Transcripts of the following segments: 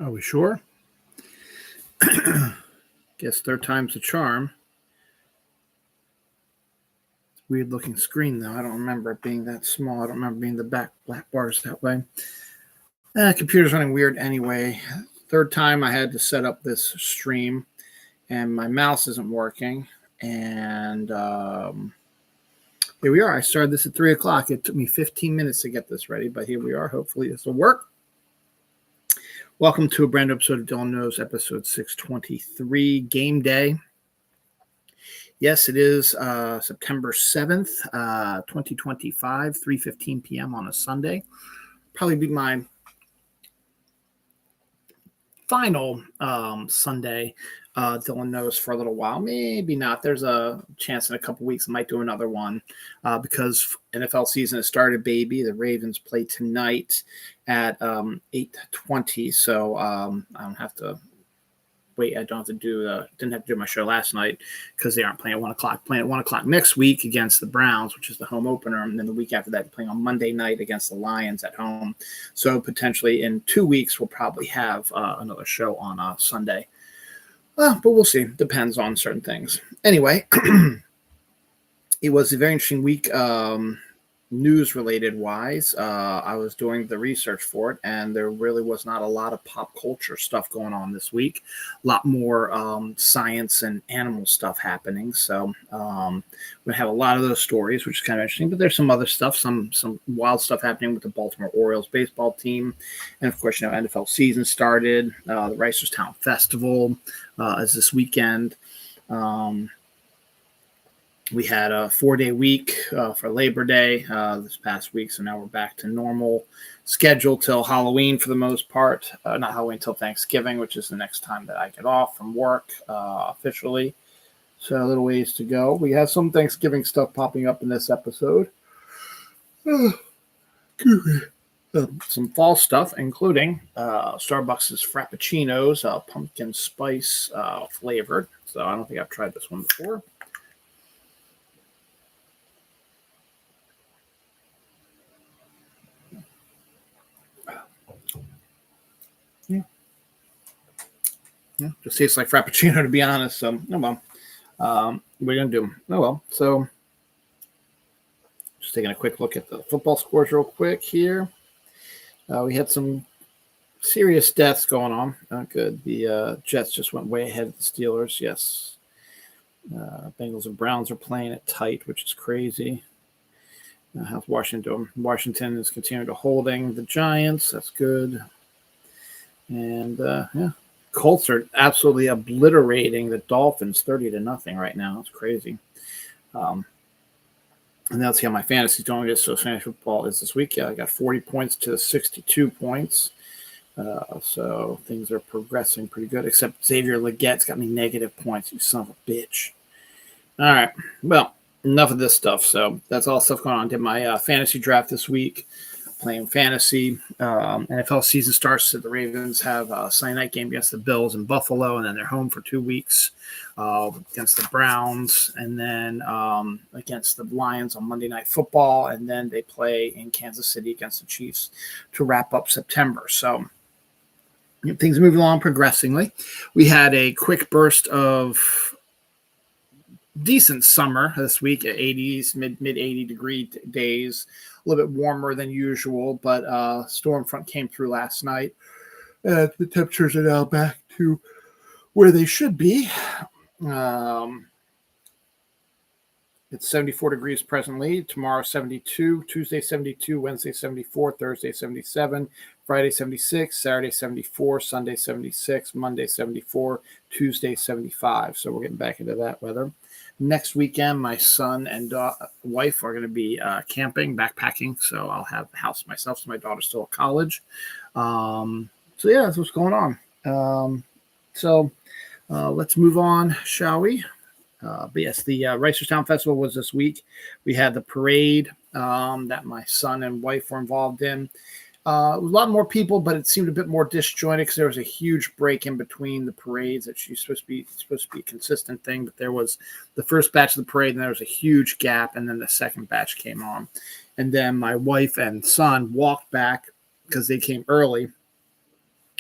Are we sure? Guess third time's the charm. Weird looking screen though. I don't remember it being that small. I don't remember being the black bars that way. Computer's running weird anyway. Third time I had to set up this stream and my mouse isn't working. And here we are. I started this at 3 o'clock. It took me 15 minutes to get this ready, but here we are. Hopefully this will work. Welcome to a brand new episode of Dylan Knows, episode 623, Game Day. Yes, it is September 7th, 2025, 3:15 p.m. on a Sunday. Probably be my final Sunday Dylan Knows for a little while. Maybe not. There's a chance in a couple weeks I might do another one because NFL season has started, baby. The Ravens play tonight at 8:20, so I don't have to wait. I don't have to didn't have to do my show last night because they aren't playing at 1 o'clock. Playing at 1 o'clock next week against the Browns, which is the home opener, and then the week after that playing on Monday night against the Lions at home. So potentially in 2 weeks we'll probably have another show on Sunday. But we'll see. Depends on certain things. Anyway, it was a very interesting week, news-related wise. I was doing the research for it, and there really was not a lot of pop culture stuff going on this week. A lot more science and animal stuff happening. So we have a lot of those stories, which is kind of interesting. But there's some other stuff, some wild stuff happening with the Baltimore Orioles baseball team. And, of course, NFL season started. The Reisterstown Festival is this weekend. We had a 4-day week for Labor Day this past week, so now we're back to normal schedule till Halloween for the most part. Not Halloween, till Thanksgiving, which is the next time that I get off from work officially. So a little ways to go. We have some Thanksgiving stuff popping up in this episode. Some fall stuff, including Starbucks' Frappuccinos, pumpkin spice flavored. So I don't think I've tried this one before. Yeah, just tastes like Frappuccino, to be honest. So, oh well. What are you going to do? Oh well. So, just taking a quick look at the football scores real quick here. We had some serious deaths going on. Good. The Jets just went way ahead of the Steelers. Yes. Bengals and Browns are playing it tight, which is crazy. How's Washington doing? Washington is continuing to holding the Giants. That's good. And, yeah. Colts are absolutely obliterating the Dolphins 30-0 right now. It's crazy. And that's how my fantasy doing. So fantasy football is this week. Yeah, I got 40 points to 62 points. So things are progressing pretty good, except Xavier Legette's got me negative points. You son of a bitch. All right. Well, enough of this stuff. So that's all stuff going on. I did my fantasy draft this week. Playing fantasy. NFL season starts. The Ravens have a Sunday night game against the Bills in Buffalo, and then they're home for 2 weeks against the Browns, and then against the Lions on Monday Night Football, and then they play in Kansas City against the Chiefs to wrap up September. So things are moving along progressively. We had a quick burst of decent summer this week at 80s, mid 80 degree days. A little bit warmer than usual, but storm front came through last night. The temperatures are now back to where they should be. It's 74 degrees presently. Tomorrow, 72. Tuesday, 72. Wednesday, 74. Thursday, 77. Friday, 76. Saturday, 74. Sunday, 76. Monday, 74. Tuesday, 75. So we're getting back into that weather. Next weekend, my son and wife are going to be camping, backpacking. So I'll have the house myself. So my daughter's still at college. So yeah, that's what's going on. Let's move on, shall we? But yes, the Reisterstown Festival was this week. We had the parade that my son and wife were involved in. A lot more people, but it seemed a bit more disjointed because there was a huge break in between the parades. It's supposed to be a consistent thing, but there was the first batch of the parade, and there was a huge gap, and then the second batch came on. And then my wife and son walked back because they came early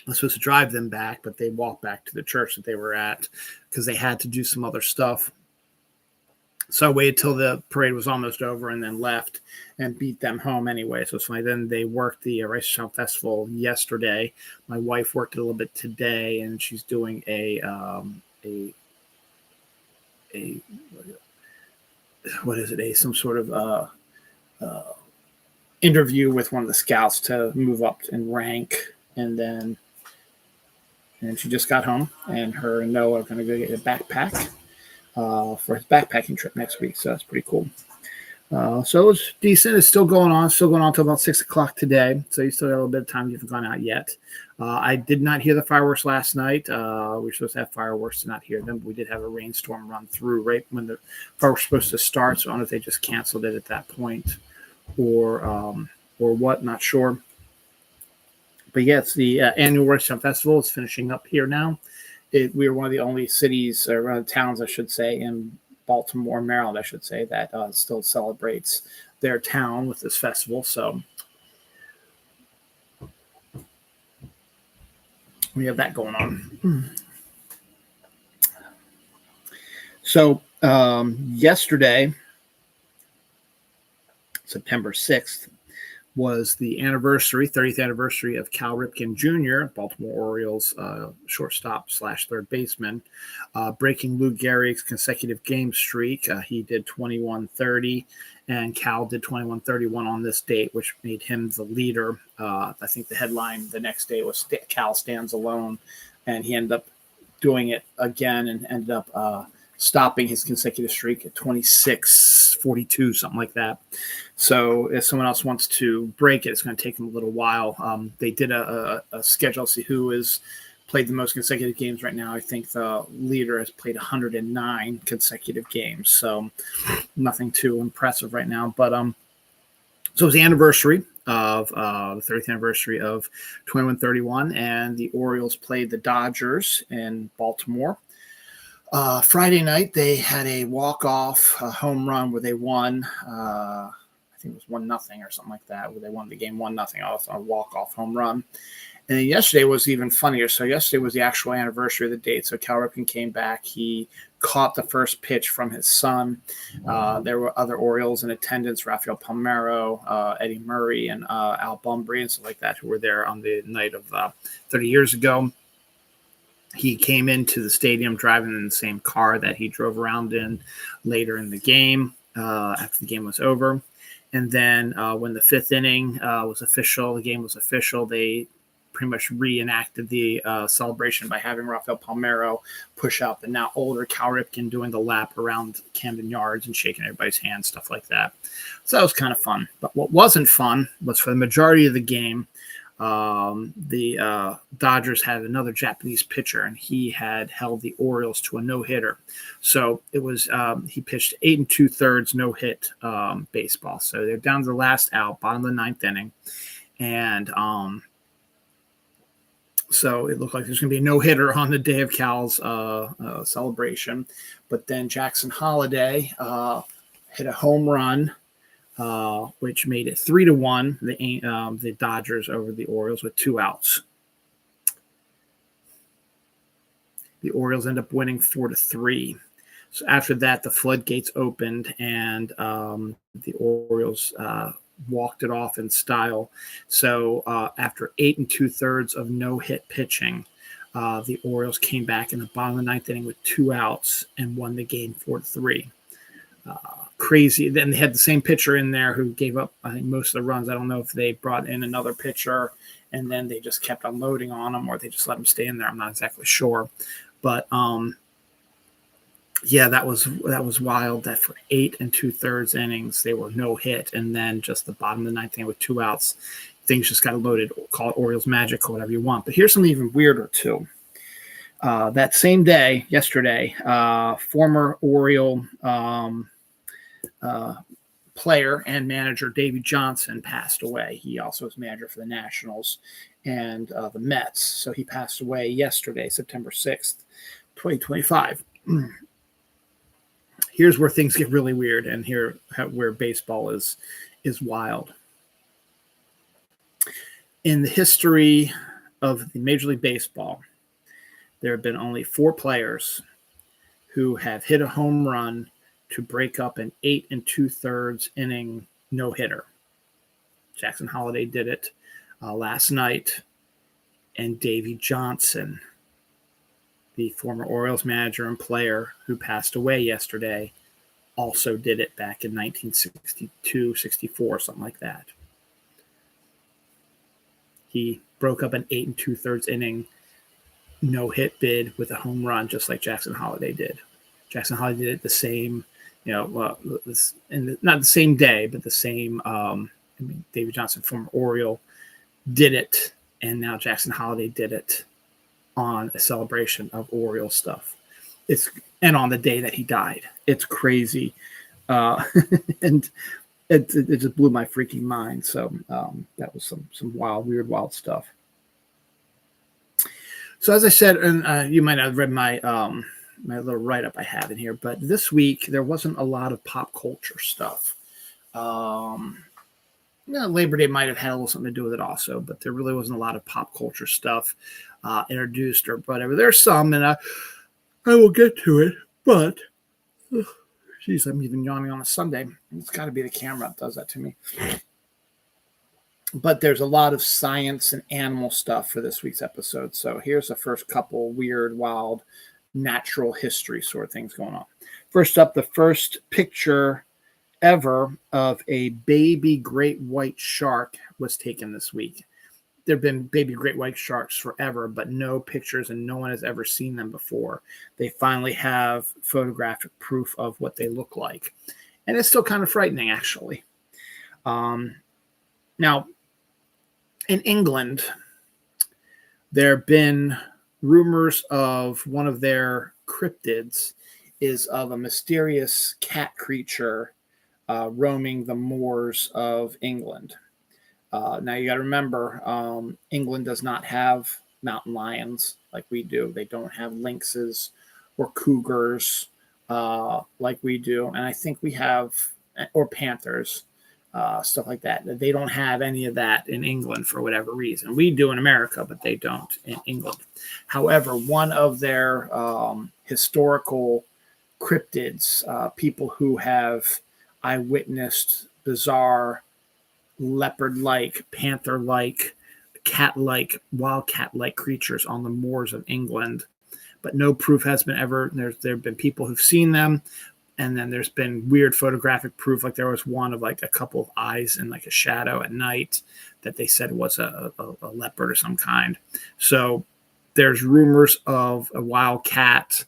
I was supposed to drive them back, but they walked back to the church that they were at because they had to do some other stuff. So I waited till the parade was almost over and then left and beat them home anyway. So it's funny. Then they worked the Rice Town Festival yesterday. My wife worked a little bit today, and she's doing a what is it? Some sort of interview with one of the scouts to move up in rank, and she just got home, and her and Noah are going to go get a backpack for his backpacking trip next week. So that's pretty cool. So it's decent. It's still going on until about 6 o'clock today. So you still got a little bit of time. You haven't gone out yet. I did not hear the fireworks last night. We were supposed to have fireworks to not hear them. But we did have a rainstorm run through right when the fireworks were supposed to start. So I don't know if they just canceled it at that point or what, not sure. But yeah, it's the annual Rice Town Festival. It's finishing up here now. We are one of the only cities or towns, I should say, in Baltimore, Maryland, I should say, that still celebrates their town with this festival. So we have that going on. So yesterday, September 6th, was the 30th anniversary of Cal Ripken Jr., Baltimore Orioles shortstop / third baseman, breaking Lou Gehrig's consecutive game streak. He did 21-30, and Cal did 21-31 on this date, which made him the leader. I think the headline the next day was Cal stands alone, and he ended up doing it again and ended up stopping his consecutive streak at 26-42, something like that. So if someone else wants to break it, it's going to take them a little while. They did a schedule to see who has played the most consecutive games right now. I think the leader has played 109 consecutive games, so nothing too impressive right now. But so it was the anniversary of the 30th anniversary of 21-31, and the Orioles played the Dodgers in Baltimore. Friday night, they had a walk-off home run where they won. I think it was 1-0 or something like that, where they won the game 1-0. Also a walk-off home run. And then yesterday was even funnier. So yesterday was the actual anniversary of the date. So Cal Ripken came back. He caught the first pitch from his son. There were other Orioles in attendance, Rafael Palmeiro, Eddie Murray, and Al Bunbury and stuff like that, who were there on the night of 30 years ago. He came into the stadium driving in the same car that he drove around in later in the game after the game was over. And then when the fifth inning was official, the game was official, they pretty much reenacted the celebration by having Rafael Palmeiro push up and now older Cal Ripken doing the lap around Camden Yards and shaking everybody's hand, stuff like that. So that was kind of fun. But what wasn't fun was for the majority of the game, the Dodgers had another Japanese pitcher, and he had held the Orioles to a no-hitter. So it was he pitched 8 2/3 no-hit baseball. So they're down to the last out, bottom of the ninth inning, and so it looked like there's going to be a no-hitter on the day of Cal's celebration. But then Jackson Holliday hit a home run, which made it 3-1, the Dodgers over the Orioles with 2 outs. The Orioles end up winning 4-3. So after that, the floodgates opened, and the Orioles walked it off in style. So after 8 2/3 of no-hit pitching, the Orioles came back in the bottom of the ninth inning with 2 outs and won the game 4-3. Crazy. Then they had the same pitcher in there who gave up, I think, most of the runs. I don't know if they brought in another pitcher and then they just kept unloading on him or they just let him stay in there. I'm not exactly sure. But yeah, that was wild that for 8 2/3 innings, they were no hit. And then just the bottom of the ninth inning with 2 outs, things just got loaded. Call it Orioles magic or whatever you want. But here's something even weirder, too. That same day, yesterday, former Oriole player and manager Davey Johnson passed away. He also was manager for the Nationals and the Mets. So he passed away yesterday, September 6th, 2025. Here's where things get really weird, and where baseball is wild. In the history of the Major League Baseball, there have been only 4 players who have hit a home run to break up an 8 2/3 inning no-hitter. Jackson Holliday did it last night, and Davey Johnson, the former Orioles manager and player who passed away yesterday, also did it back in 1962, 64, something like that. He broke up an 8 2/3 inning no-hit bid with a home run, just like Jackson Holliday did. Jackson Holliday did it the same, not the same day, but the same. David Johnson, former Oriole, did it, and now Jackson Holliday did it on a celebration of Oriole stuff. And on the day that he died. It's crazy, and it just blew my freaking mind. So that was some wild stuff. So as I said, and you might not have read my my little write-up I have in here, but this week there wasn't a lot of pop culture stuff. Labor Day might have had a little something to do with it also, but there really wasn't a lot of pop culture stuff introduced or whatever. There's some, and I will get to it, but geez, I'm even yawning on a Sunday. It's got to be the camera that does that to me. But there's a lot of science and animal stuff for this week's episode. So here's the first couple weird, wild, natural history sort of things going on. First up, the first picture ever of a baby great white shark was taken this week. There have been baby great white sharks forever, but no pictures, and no one has ever seen them before. They finally have photographic proof of what they look like. And it's still kind of frightening, actually. Now, in England, there have been rumors of one of their cryptids is of a mysterious cat creature roaming the moors of England. Now, you got to remember, England does not have mountain lions like we do. They don't have lynxes or cougars like we do. And I think we have, or panthers, stuff like that. They don't have any of that in England for whatever reason. We do in America, but they don't in England. However, one of their historical cryptids, people who have eyewitnessed bizarre leopard-like, panther-like, cat-like, wildcat-like creatures on the moors of England, but no proof has been ever. There have been people who've seen them, and then there's been weird photographic proof. Like there was one of like a couple of eyes in like a shadow at night that they said was a leopard or some kind. So there's rumors of a wildcats,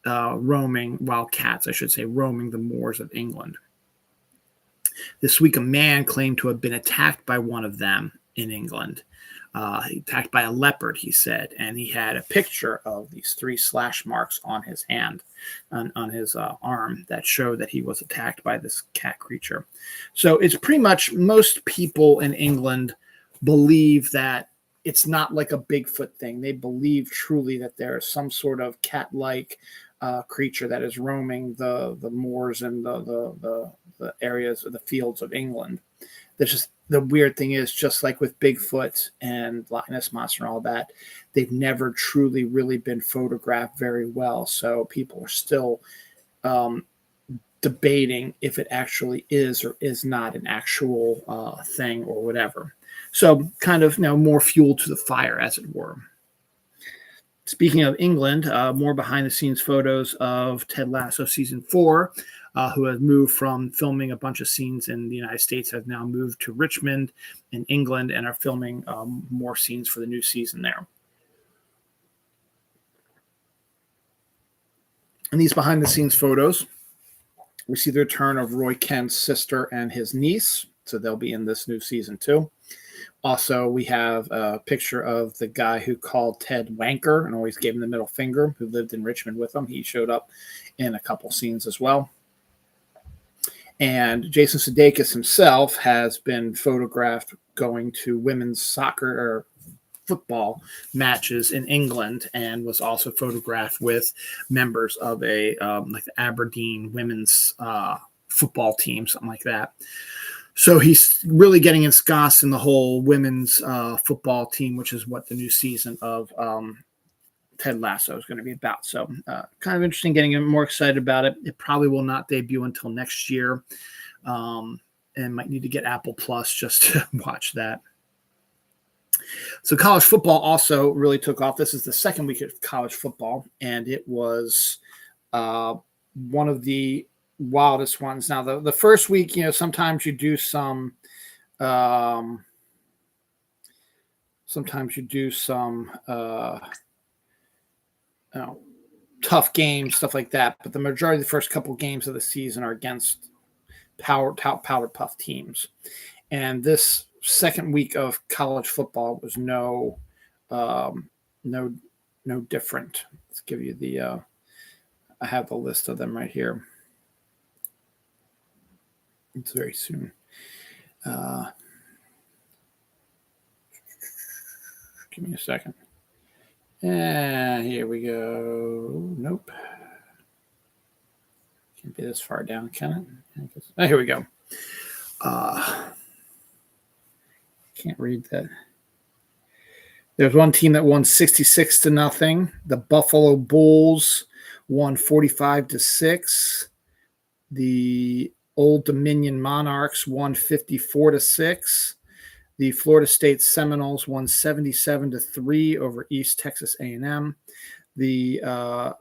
roaming the moors of England. This week, a man claimed to have been attacked by one of them in England. Attacked by a leopard, he said, and he had a picture of these 3 slash marks on his hand, on his arm, that showed that he was attacked by this cat creature. So it's pretty much most people in England believe that it's not like a Bigfoot thing. They believe truly that there is some sort of cat-like creature that is roaming the moors and the areas of the fields of England. There's just the weird thing is, just like with Bigfoot and Loch Ness Monster and all that, they've never truly really been photographed very well. So people are still debating if it actually is or is not an actual thing or whatever. So kind of more fuel to the fire, as it were. Speaking of England, more behind-the-scenes photos of Ted Lasso Season 4, who has moved from filming a bunch of scenes in the United States, have now moved to Richmond in England and are filming more scenes for the new season there. In these behind-the-scenes photos, we see the return of Roy Kent's sister and his niece, so they'll be in this new season too. Also, we have a picture of the guy who called Ted wanker and always gave him the middle finger, who lived in Richmond with him. He showed up in a couple scenes as well. And Jason Sudeikis himself has been photographed going to women's soccer or football matches in England, and was also photographed with members of a like the Aberdeen women's football team, something like that. So he's really getting ensconced in the whole women's football team, which is what the new season of Ted Lasso is going to be about. So kind of interesting, getting him more excited about it. It probably will not debut until next year, and might need to get Apple Plus just to watch that. So college football also really took off. This is the second week of college football, and it was one of the wildest ones. Now, the first week, sometimes you do some tough games, stuff like that. But the majority of the first couple games of the season are against powder puff teams. And this second week of college football was no different. Let's give you I have the list of them right here. It's very soon. Give me a second. And here we go. Nope. Can't be this far down, can it? Oh, here we go. Can't read that. There's one team that won 66-0. The Buffalo Bulls won 45-6. The Old Dominion Monarchs won 54-6. The Florida State Seminoles won 77-3 over East Texas A&M. The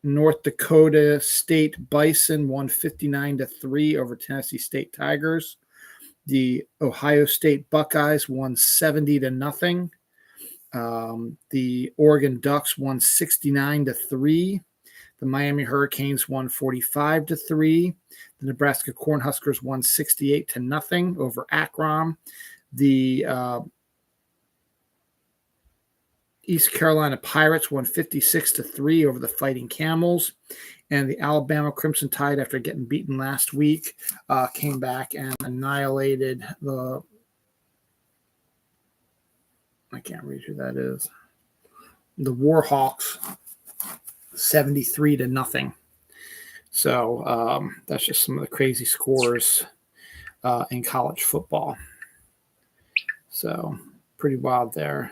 North Dakota State Bison won 59-3 over Tennessee State Tigers. The Ohio State Buckeyes won 70-0. The Oregon Ducks won 69-3. The Miami Hurricanes won 45-3. The Nebraska Cornhuskers won 68-0 over Akron. The East Carolina Pirates won 56-3 over the Fighting Camels. And the Alabama Crimson Tide, after getting beaten last week, came back and annihilated the – I can't read who that is. The Warhawks, 73-0. So that's just some of the crazy scores in college football. So pretty wild there.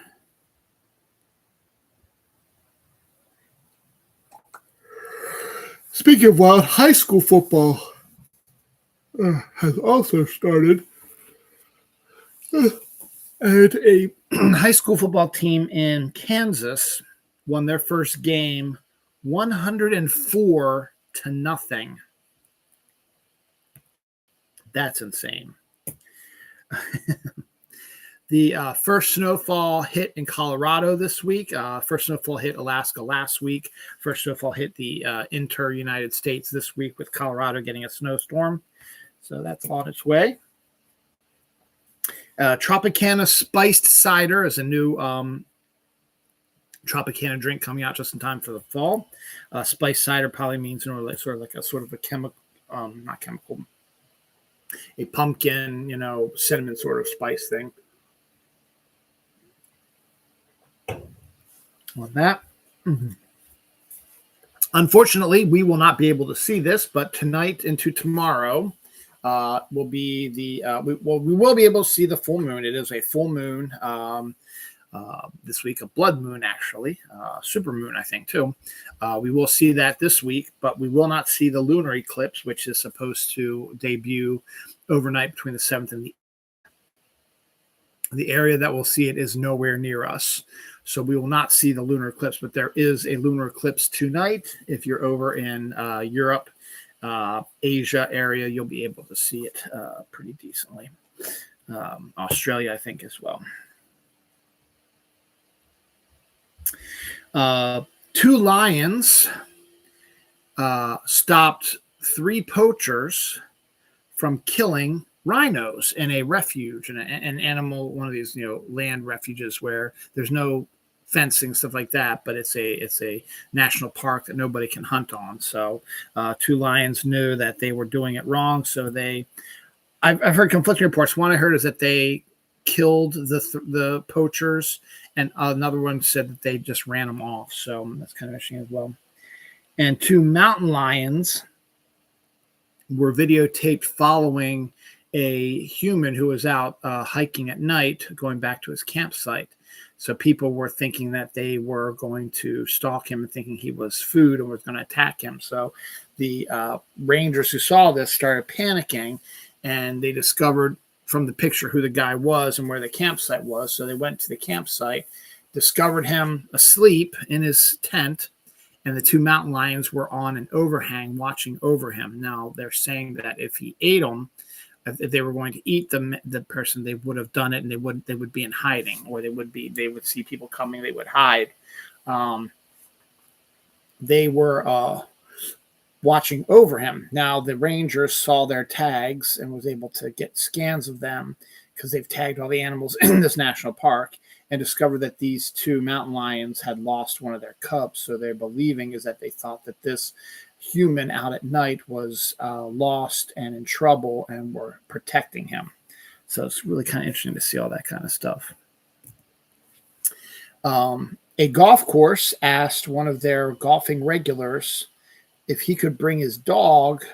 Speaking of wild, high school football has also started. And a high school football team in Kansas won their first game 104-0. That's insane. The first snowfall hit in Colorado this week. First snowfall hit Alaska last week. First snowfall hit the inter-United States this week, with Colorado getting a snowstorm. So that's on its way. Tropicana Spiced Cider is a new Tropicana drink coming out just in time for the fall. Spiced cider probably means sort of a chemical, not chemical, a pumpkin, cinnamon sort of spice thing. On that. Mm-hmm. Unfortunately, we will not be able to see this, but tonight into tomorrow will be we will be able to see the full moon. It is a full moon this week, a blood moon actually, super moon I think too. We will see that this week, but we will not see the lunar eclipse, which is supposed to debut overnight between the 7th and the area that will see it is nowhere near us. So we will not see the lunar eclipse, but there is a lunar eclipse tonight. If you're over in Europe, Asia area, you'll be able to see it pretty decently. Australia, I think, as well. 2 lions stopped 3 poachers from killing rhinos in a refuge, an animal, one of these, land refuges where there's no fencing, stuff like that, but it's a national park that nobody can hunt on. So 2 lions knew that they were doing it wrong. So I've heard conflicting reports. One I heard is that they killed the poachers, and another one said that they just ran them off. So that's kind of interesting as well. And 2 mountain lions were videotaped following a human who was out hiking at night, going back to his campsite. So people were thinking that they were going to stalk him and thinking he was food and was going to attack him. So the rangers who saw this started panicking, and they discovered from the picture who the guy was and where the campsite was. So they went to the campsite, discovered him asleep in his tent, and the two mountain lions were on an overhang watching over him. Now they're saying that if he ate them, if they were going to eat the person, they would have done it, and they would be in hiding, or they would see people coming, they would hide. They were watching over him. Now the rangers saw their tags and was able to get scans of them, because they've tagged all the animals in this national park, and discovered that these two mountain lions had lost one of their cubs. So they're believing is that they thought that this human out at night was lost and in trouble and were protecting him. So it's really kind of interesting to see all that kind of stuff. A golf course asked one of their golfing regulars if he could bring his dog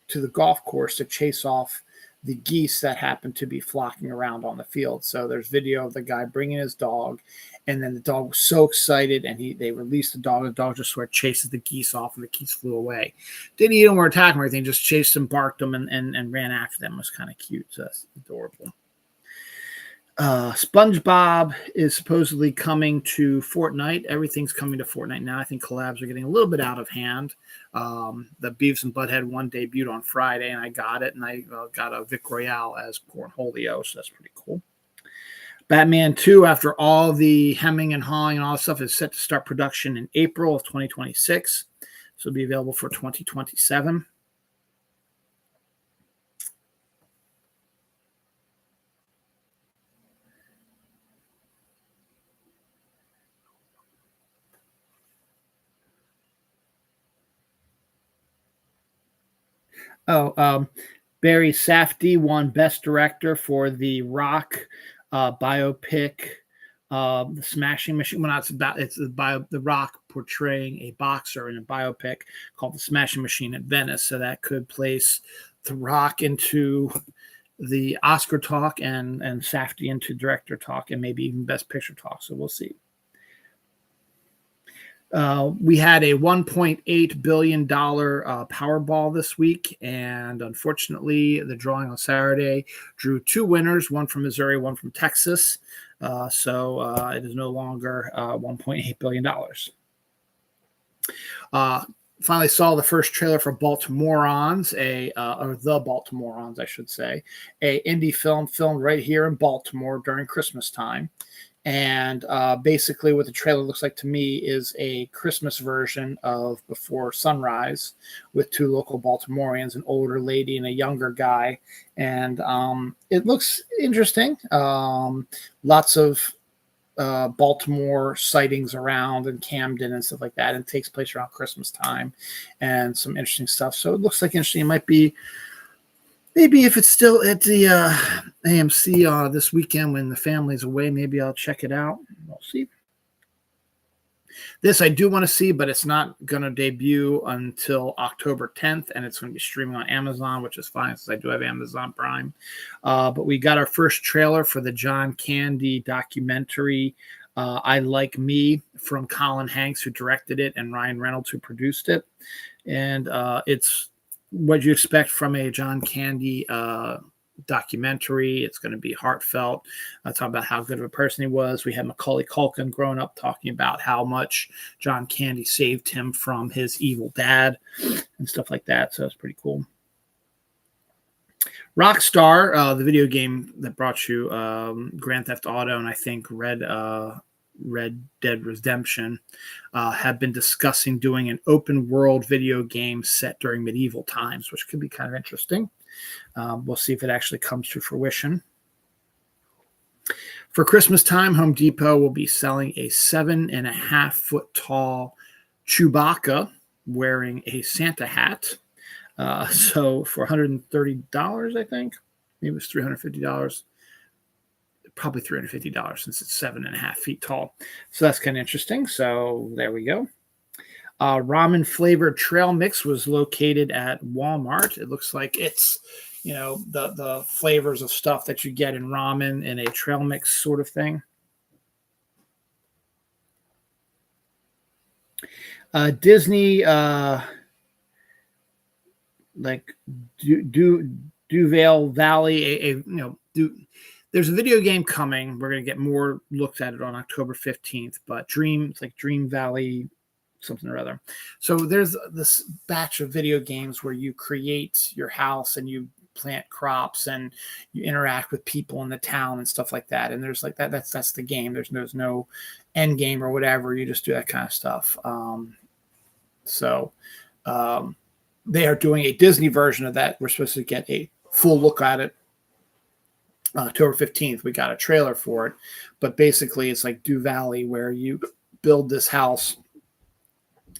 to the golf course to chase off the geese that happened to be flocking around on the field. So there's video of the guy bringing his dog, and then the dog was so excited, and they released the dog. The dog just sort of chases the geese off, and the geese flew away. Didn't eat them or attack them or anything, just chased them, barked them, and ran after them. It was kind of cute. So that's adorable. SpongeBob is supposedly coming to Fortnite. Everything's coming to Fortnite now. I think collabs are getting a little bit out of hand. The Beavis and Butthead one debuted on Friday, and I got it, and I got a Vic Royale as Cornholio, so that's pretty cool. Batman 2, after all the hemming and hawing and all that stuff, is set to start production in April of 2026. So it'll be available for 2027. Barry Safdie won Best Director for the Rock biopic, The Smashing Machine. Well, it's the Rock portraying a boxer in a biopic called The Smashing Machine at Venice. So that could place The Rock into the Oscar talk and Safdie into director talk, and maybe even Best Picture talk. So we'll see. We had a $1.8 billion Powerball this week, and unfortunately, the drawing on Saturday drew two winners, one from Missouri, one from Texas. So it is no longer $1.8 billion. Finally saw the first trailer for Baltimoreans, or The Baltimoreans, I should say, a indie film filmed right here in Baltimore during Christmas time. And basically what the trailer looks like to me is a Christmas version of Before Sunrise, with two local Baltimoreans, an older lady and a younger guy. And it looks interesting. Lots of Baltimore sightings around, and Camden and stuff like that. And it takes place around Christmas time, and some interesting stuff. So it looks like interesting. It might be, maybe if it's still at the AMC this weekend when the family's away, maybe I'll check it out. We'll see. This I do want to see, but it's not going to debut until October 10th, and it's going to be streaming on Amazon, which is fine since I do have Amazon Prime. But we got our first trailer for the John Candy documentary, I Like Me, from Colin Hanks, who directed it, and Ryan Reynolds, who produced it. And it's what you expect from a John Candy documentary. It's going to be heartfelt. Talk about how good of a person he was. We had Macaulay Culkin growing up talking about how much John Candy saved him from his evil dad and stuff like that. So it's pretty cool. Rockstar, the video game that brought you Grand Theft Auto and I think Red Dead Redemption, have been discussing doing an open world video game set during medieval times, which could be kind of interesting. We'll see if it actually comes to fruition. For Christmas time, Home Depot will be selling a 7.5 foot tall Chewbacca wearing a Santa hat. So for $130, I think, maybe it was $350. Probably $350 since it's 7.5 feet tall. So that's kind of interesting. So there we go. Ramen flavored trail mix was located at Walmart. It looks like it's the flavors of stuff that you get in ramen in a trail mix sort of thing. Disney, like Duval Valley, there's a video game coming. We're going to get more looks at it on October 15th, but it's like Dream Valley something or other. So there's this batch of video games where you create your house and you plant crops and you interact with people in the town and stuff like that. And there's like that's the game. There's no end game or whatever. You just do that kind of stuff. They are doing a Disney version of that. We're supposed to get a full look at it October 15th. We got a trailer for it, but basically it's like Dew Valley, where you build this house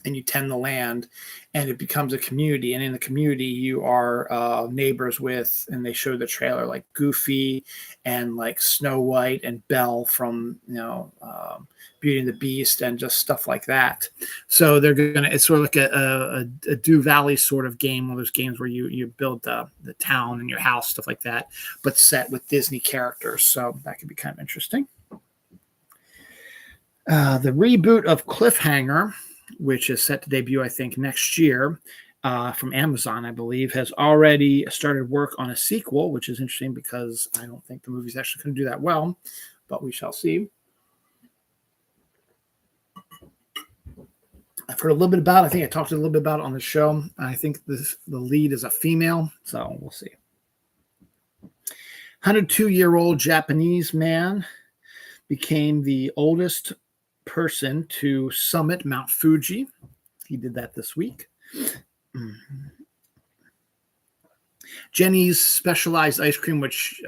and you tend the land and it becomes a community. And in the community you are neighbors with, and they show the trailer, like Goofy and like Snow White and Belle from, Beauty and the Beast and just stuff like that. So it's sort of like a Dew Valley sort of game, one of those games where you build the town and your house, stuff like that, but set with Disney characters. So that could be kind of interesting. The reboot of Cliffhanger, which is set to debut, I think, next year, from Amazon, I believe, has already started work on a sequel, which is interesting because I don't think the movie's actually going to do that well, but we shall see. I've heard a little bit about it. I think I talked a little bit about it on the show. I think the lead is a female, so we'll see. 102-year-old Japanese man became the oldest person to summit Mount Fuji. He did that this week. Jenny's specialized ice cream, which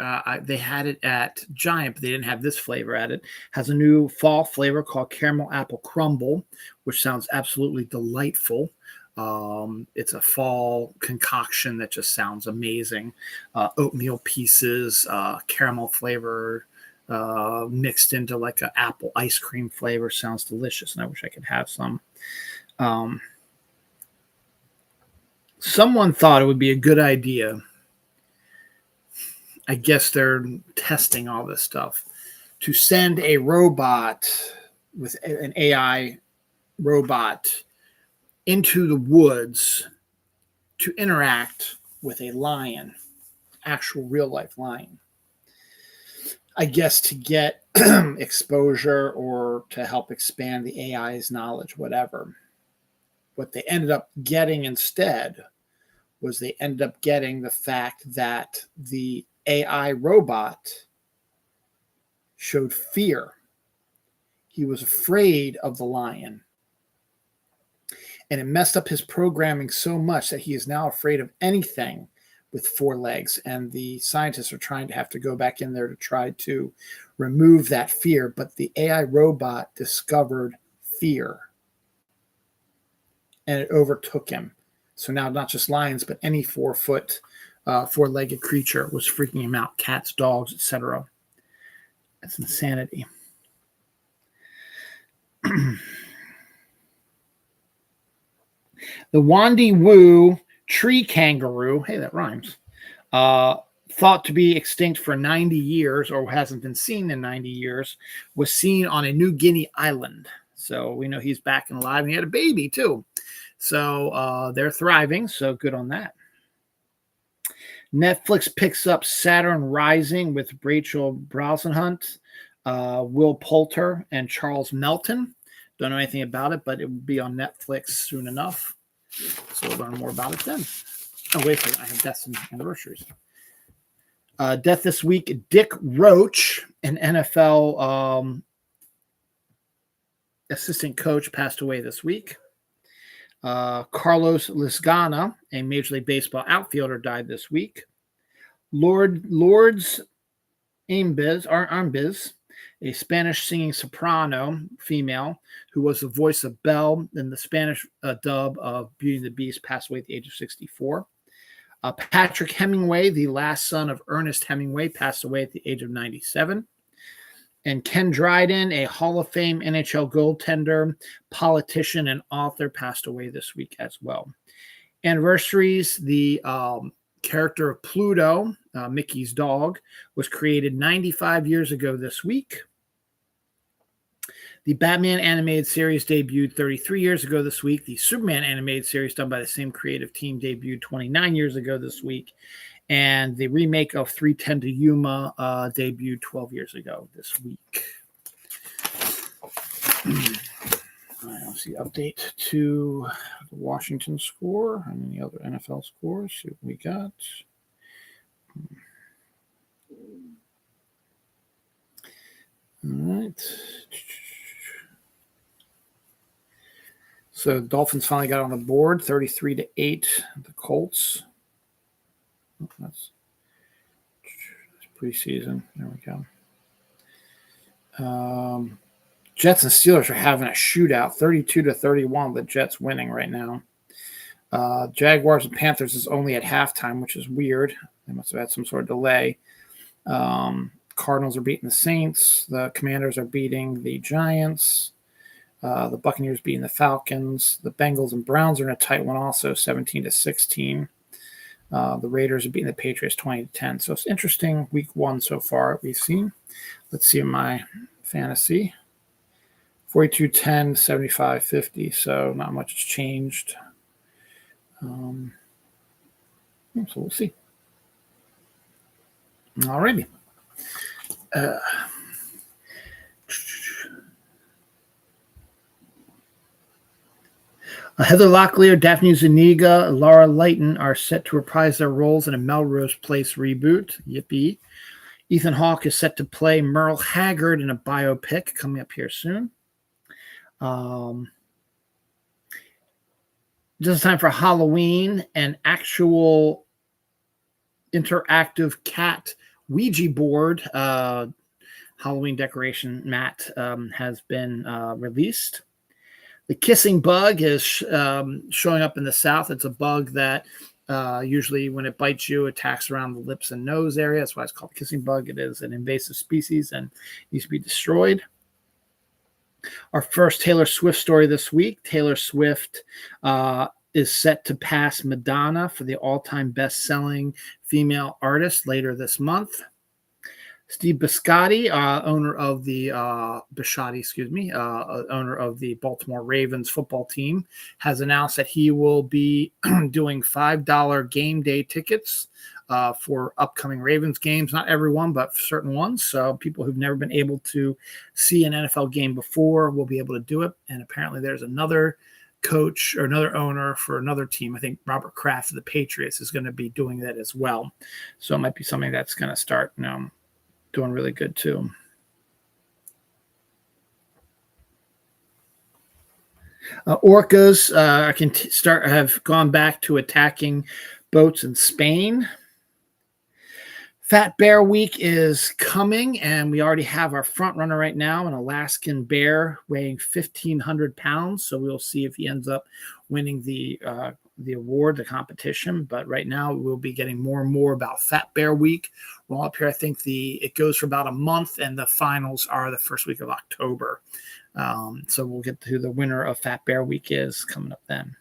they had it at Giant, but they didn't have this flavor at it, has a new fall flavor called Caramel Apple Crumble, which sounds absolutely delightful. It's a fall concoction that just sounds amazing. Oatmeal pieces, caramel flavor, mixed into like an apple ice cream flavor. Sounds delicious, and I wish I could have some. Someone thought it would be a good idea. I guess they're testing all this stuff to send a robot with an AI robot into the woods to interact with a lion, actual real life lion. I guess to get exposure or to help expand the AI's knowledge, whatever. What they ended up getting instead was they ended up getting the fact that the AI robot showed fear. He was afraid of the lion. And it messed up his programming so much that he is now afraid of anything with four legs. And the scientists are trying to have to go back in there to try to remove that fear. But the AI robot discovered fear. And it overtook him. So now not just lions, but any four-legged creature was freaking him out. Cats, dogs, etc. That's insanity. The Wandy Woo tree kangaroo, hey, that rhymes, thought to be extinct for 90 years or hasn't been seen in 90 years, was seen on a New Guinea island. So we know he's back and alive, and he had a baby too. So they're thriving, so good on that. Netflix picks up Saturn Rising with Rachel Brosnahan, Will Poulter, and Charles Melton. Don't know anything about it, but it will be on Netflix soon enough. So we'll learn more about it then. Oh, wait a second. I have deaths and anniversaries. Death this week, Dick Roach, an NFL assistant coach, passed away this week. Carlos Lisgana, a Major League Baseball outfielder, died this week. Lourdes Armbiz, a Spanish singing soprano female who was the voice of Belle in the Spanish dub of Beauty and the Beast, passed away at the age of 64. Patrick Hemingway, the last son of Ernest Hemingway, passed away at the age of 97. And Ken Dryden, a Hall of Fame NHL goaltender, politician, and author, passed away this week as well. Anniversaries, the character of Pluto, Mickey's dog, was created 95 years ago this week. The Batman animated series debuted 33 years ago this week. The Superman animated series, done by the same creative team, debuted 29 years ago this week. And the remake of 3:10 to Yuma debuted 12 years ago this week. All right, let's see. Update to the Washington score and any other NFL scores. See what we got. All right. So Dolphins finally got on the board, 33-8. The Colts. Oh, that's preseason. There we go. Jets and Steelers are having a shootout, 32-31. The Jets winning right now. Jaguars and Panthers is only at halftime, which is weird. They must have had some sort of delay. Cardinals are beating the Saints. The Commanders are beating the Giants. The Buccaneers beating the Falcons. The Bengals and Browns are in a tight one also, 17-16. The Raiders are beating the Patriots 20-10. So it's interesting week one so far we've seen. Let's see my fantasy. 42-10, 75-50. So not much has changed. So we'll see. Alrighty. Heather Locklear, Daphne Zuniga, and Laura Leighton are set to reprise their roles in a Melrose Place reboot. Yippee. Ethan Hawke is set to play Merle Haggard in a biopic coming up here soon. Just time for Halloween. An actual interactive cat Ouija board Halloween decoration mat has been released. The kissing bug is showing up in the South. It's a bug that usually when it bites you, attacks around the lips and nose area. That's why it's called kissing bug. It is an invasive species and needs to be destroyed. Our first Taylor Swift story this week. Taylor Swift is set to pass Madonna for the all-time best-selling female artist later this month. Steve Bisciotti, owner of the owner of the Baltimore Ravens football team, has announced that he will be doing $5 game day tickets for upcoming Ravens games. Not everyone, but certain ones. So people who've never been able to see an NFL game before will be able to do it. And apparently there's another coach or another owner for another team. I think Robert Kraft of the Patriots is going to be doing that as well. So it might be something that's going to start, doing really good too. Orcas have gone back to attacking boats in Spain. Fat Bear Week is coming, and we already have our front runner right now, an Alaskan bear weighing 1,500 pounds. So we'll see if he ends up winning the award, the competition. But right now we'll be getting more and more about Fat Bear Week. Well, up here, I think it goes for about a month, and the finals are the first week of October. So we'll get to who the winner of Fat Bear Week is coming up then.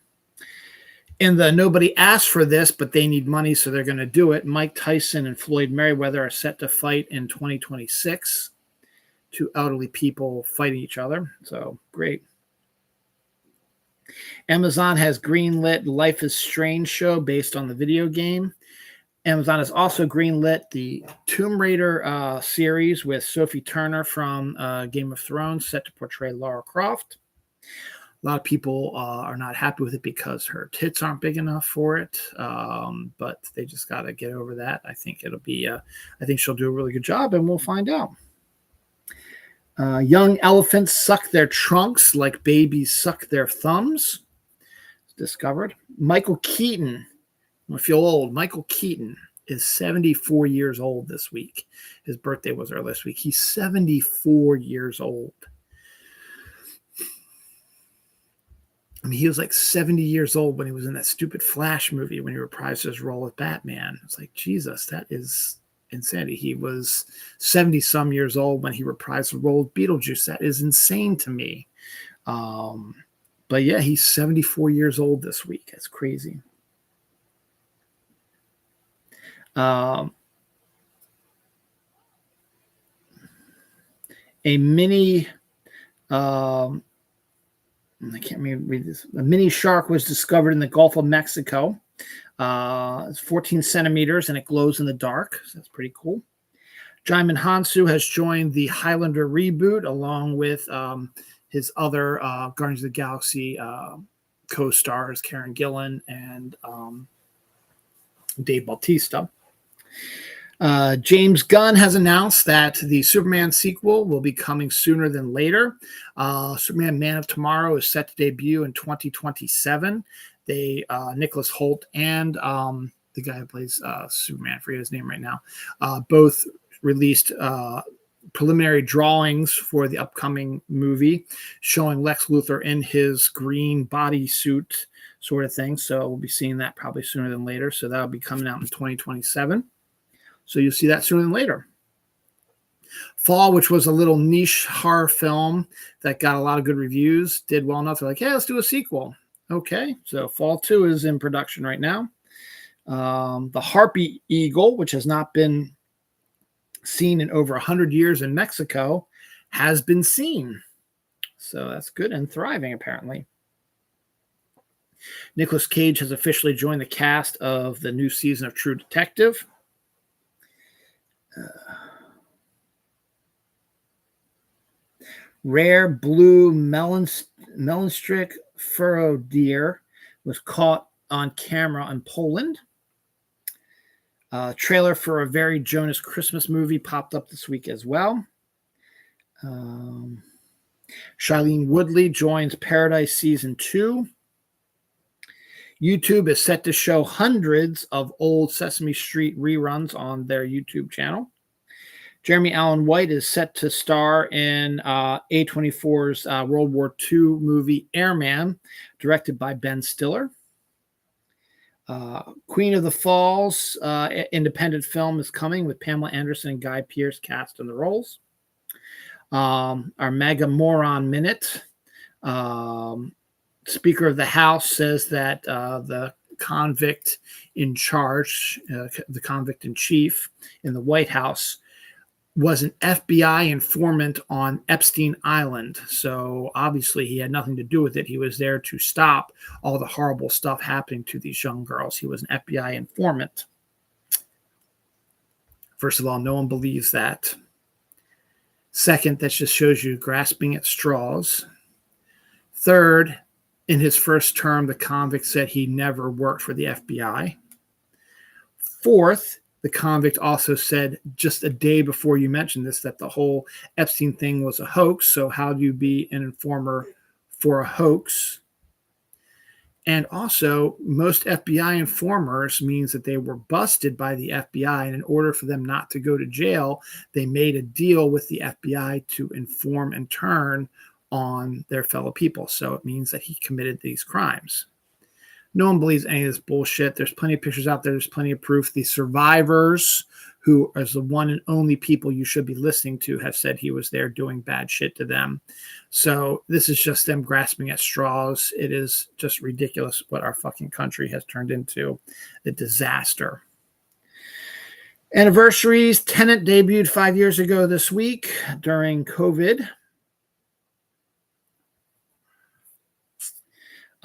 In the nobody asked for this, but they need money, so they're going to do it. Mike Tyson and Floyd Mayweather are set to fight in 2026. Two elderly people fighting each other. So great. Amazon has greenlit Life is Strange show based on the video game. Amazon has also greenlit the Tomb Raider series with Sophie Turner from Game of Thrones, set to portray Lara Croft. A lot of people are not happy with it because her tits aren't big enough for it, but they just got to get over that. I think it'll be. I think she'll do a really good job, and we'll find out. Young elephants suck their trunks like babies suck their thumbs. It's discovered. Michael Keaton. I feel old. Michael Keaton is 74 years old this week. His birthday was earlier this week. He's 74 years old. I mean, he was like 70 years old when he was in that stupid Flash movie when he reprised his role as Batman. It's like, Jesus, that is insanity. He was 70-some years old when he reprised the role of Beetlejuice. That is insane to me. But yeah, he's 74 years old this week. That's crazy. Um, a mini, I can't read this. A mini shark was discovered in the Gulf of Mexico. It's 14 centimeters and it glows in the dark. So that's pretty cool. Djimon Hounsou has joined the Highlander reboot along with his other Guardians of the Galaxy co-stars, Karen Gillan and Dave Bautista. James Gunn has announced that the Superman sequel will be coming sooner than later. Superman Man of Tomorrow is set to debut in 2027. Nicholas Hoult and the guy who plays Superman, I forget his name right now, both released preliminary drawings for the upcoming movie showing Lex Luthor in his green bodysuit sort of thing. So we'll be seeing that probably sooner than later. So that'll be coming out in 2027. So you'll see that sooner than later. Fall, which was a little niche horror film that got a lot of good reviews, did well enough. They're like, hey, let's do a sequel. Okay, so Fall 2 is in production right now. The Harpy Eagle, which has not been seen in over 100 years in Mexico, has been seen. So that's good and thriving, apparently. Nicolas Cage has officially joined the cast of the new season of True Detective. Rare blue melonstrick furrow deer was caught on camera in Poland. Trailer for a very Jonas Christmas movie popped up this week as well. Shailene Woodley joins Paradise Season 2. YouTube is set to show hundreds of old Sesame Street reruns on their YouTube channel. Jeremy Allen White is set to star in A24's World War II movie Airman, directed by Ben Stiller. Queen of the Falls independent film is coming with Pamela Anderson and Guy Pearce cast in the roles. Our Mega Moron Minute. Speaker of the House says that the convict in charge, the convict in chief in the White House, was an FBI informant on Epstein Island. So obviously he had nothing to do with it. He was there to stop all the horrible stuff happening to these young girls. He was an FBI informant. First of all, no one believes that. Second, that just shows you grasping at straws. Third, in his first term, the convict said he never worked for the FBI. Fourth, the convict also said just a day before you mentioned this that the whole Epstein thing was a hoax. So how do you be an informer for a hoax? And also, most FBI informers means that they were busted by the FBI. And in order for them not to go to jail, they made a deal with the FBI to inform and turn on their fellow people. So it means that he committed these crimes. No one believes any of this bullshit. There's plenty of pictures out there. There's plenty of proof. The survivors, who is the one and only people you should be listening to, have said he was there doing bad shit to them. So this is just them grasping at straws. It is just ridiculous what our fucking country has turned into. A disaster. Anniversaries. Tenet debuted 5 years ago this week during COVID.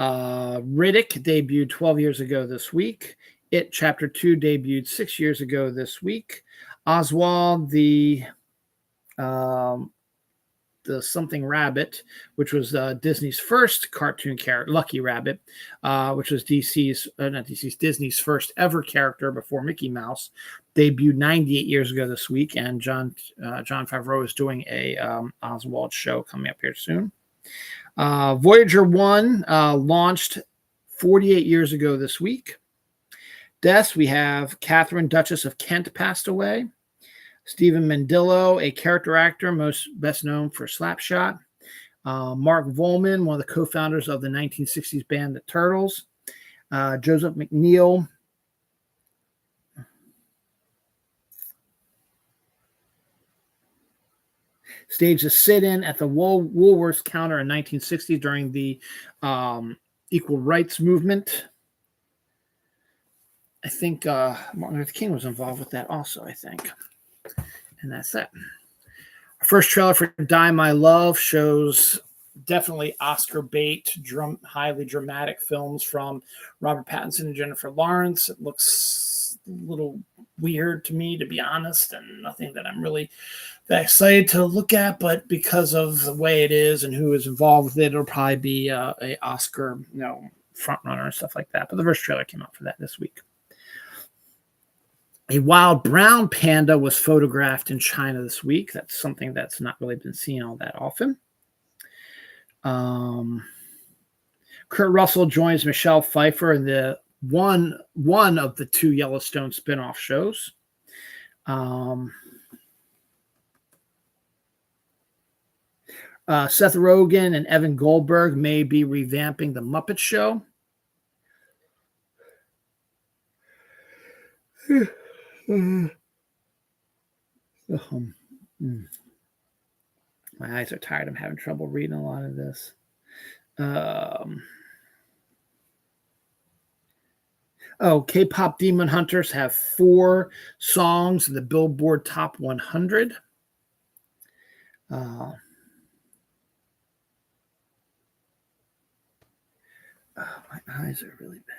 Riddick debuted 12 years ago this week. It Chapter 2 debuted 6 years ago this week. Oswald the Something Rabbit, which was Disney's first cartoon character, Lucky Rabbit, which was Disney's first ever character before Mickey Mouse, debuted 98 years ago this week, and Jon Favreau is doing a Oswald show coming up here soon. Voyager 1 launched 48 years ago this week. Deaths, we have Catherine, Duchess of Kent, passed away. Stephen Mendillo, a character actor, best known for Slapshot. Mark Volman, one of the co-founders of the 1960s band The Turtles. Joseph McNeil. Staged a sit-in at the Woolworths counter in 1960 during the equal rights movement. I think Martin Luther King was involved with that also, I think. And that's that. Our first trailer for Die My Love shows definitely Oscar bait, highly dramatic films from Robert Pattinson and Jennifer Lawrence. It looks a little weird to me, to be honest, and nothing that I'm really that excited to look at. But because of the way it is and who is involved with it, it'll probably be a Oscar, front runner and stuff like that. But the first trailer came out for that this week. A wild brown panda was photographed in China this week. That's something that's not really been seen all that often. Kurt Russell joins Michelle Pfeiffer in the one of the two Yellowstone spinoff shows. Seth Rogen and Evan Goldberg may be revamping the Muppet Show. My eyes are tired. I'm having trouble reading a lot of this. K-pop Demon Hunters have 4 songs in the Billboard Top 100. My eyes are really bad.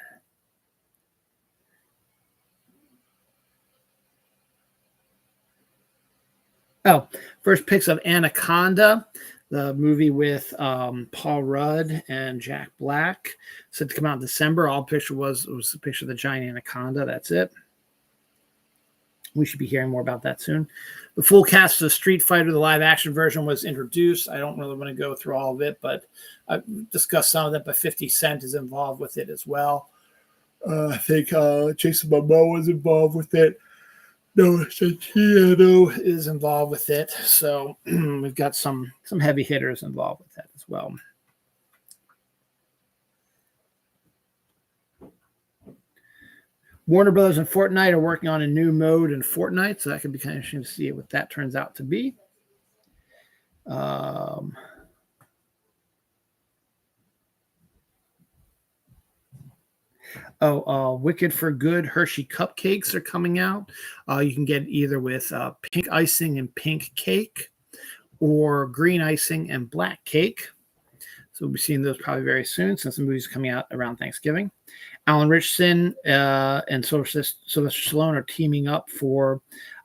First picks of Anaconda, the movie with Paul Rudd and Jack Black, said to come out in December. All picture was a picture of the giant anaconda. That's it. We should be hearing more about that soon. The full cast of Street Fighter, the live action version, was introduced. I don't really want to go through all of it, but I've discussed some of that. But 50 Cent is involved with it as well. I think Jason Momoa was involved with it. Noah Centineo is involved with it. So we've got some heavy hitters involved with that as well. Warner Brothers and Fortnite are working on a new mode in Fortnite, so that could be kind of interesting to see what that turns out to be. Wicked for Good Hershey cupcakes are coming out. You can get either with pink icing and pink cake or green icing and black cake. So we'll be seeing those probably very soon since the movie's coming out around Thanksgiving. Alan Richardson and Sylvester Stallone are teaming up for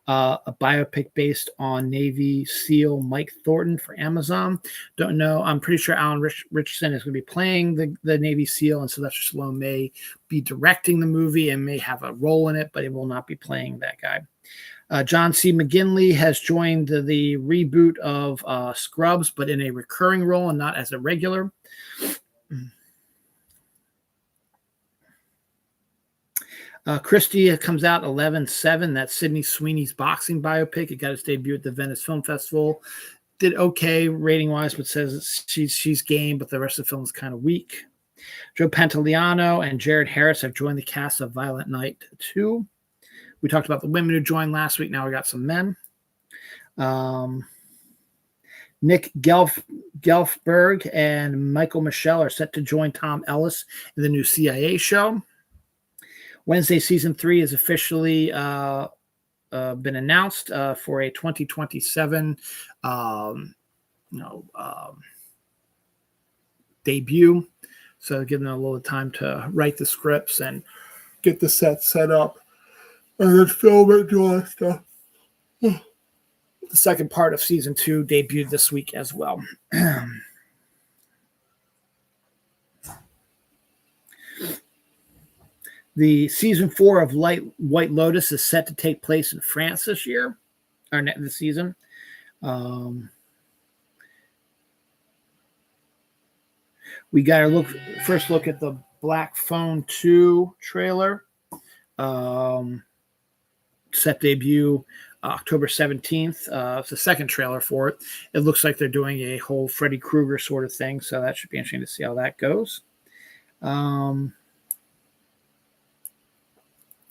a biopic based on Navy SEAL Mike Thornton for Amazon. Don't know. I'm pretty sure Alan Richardson is going to be playing the Navy SEAL, and Sylvester Stallone may be directing the movie and may have a role in it, but he will not be playing that guy. John C. McGinley has joined the reboot of Scrubs, but in a recurring role and not as a regular. Christie comes out 11/7. That's Sydney Sweeney's boxing biopic. It got its debut at the Venice Film Festival. Did okay rating-wise, but says she's game, but the rest of the film is kind of weak. Joe Pantoliano and Jared Harris have joined the cast of Violent Night 2. We talked about the women who joined last week. Now we got some men. Nick Gelfberg and Michael Michelle are set to join Tom Ellis in the new CIA show. Wednesday season 3 is officially been announced for a 2027 debut. So give them a little time to write the scripts and get the set set up and then film it and do all that stuff. The second part of season 2 debuted this week as well. The season 4 of White Lotus is set to take place in France this year, or this season. We got to first look at the Black Phone 2 trailer. Set debut October 17th. It's the second trailer for it. It looks like they're doing a whole Freddy Krueger sort of thing, so that should be interesting to see how that goes.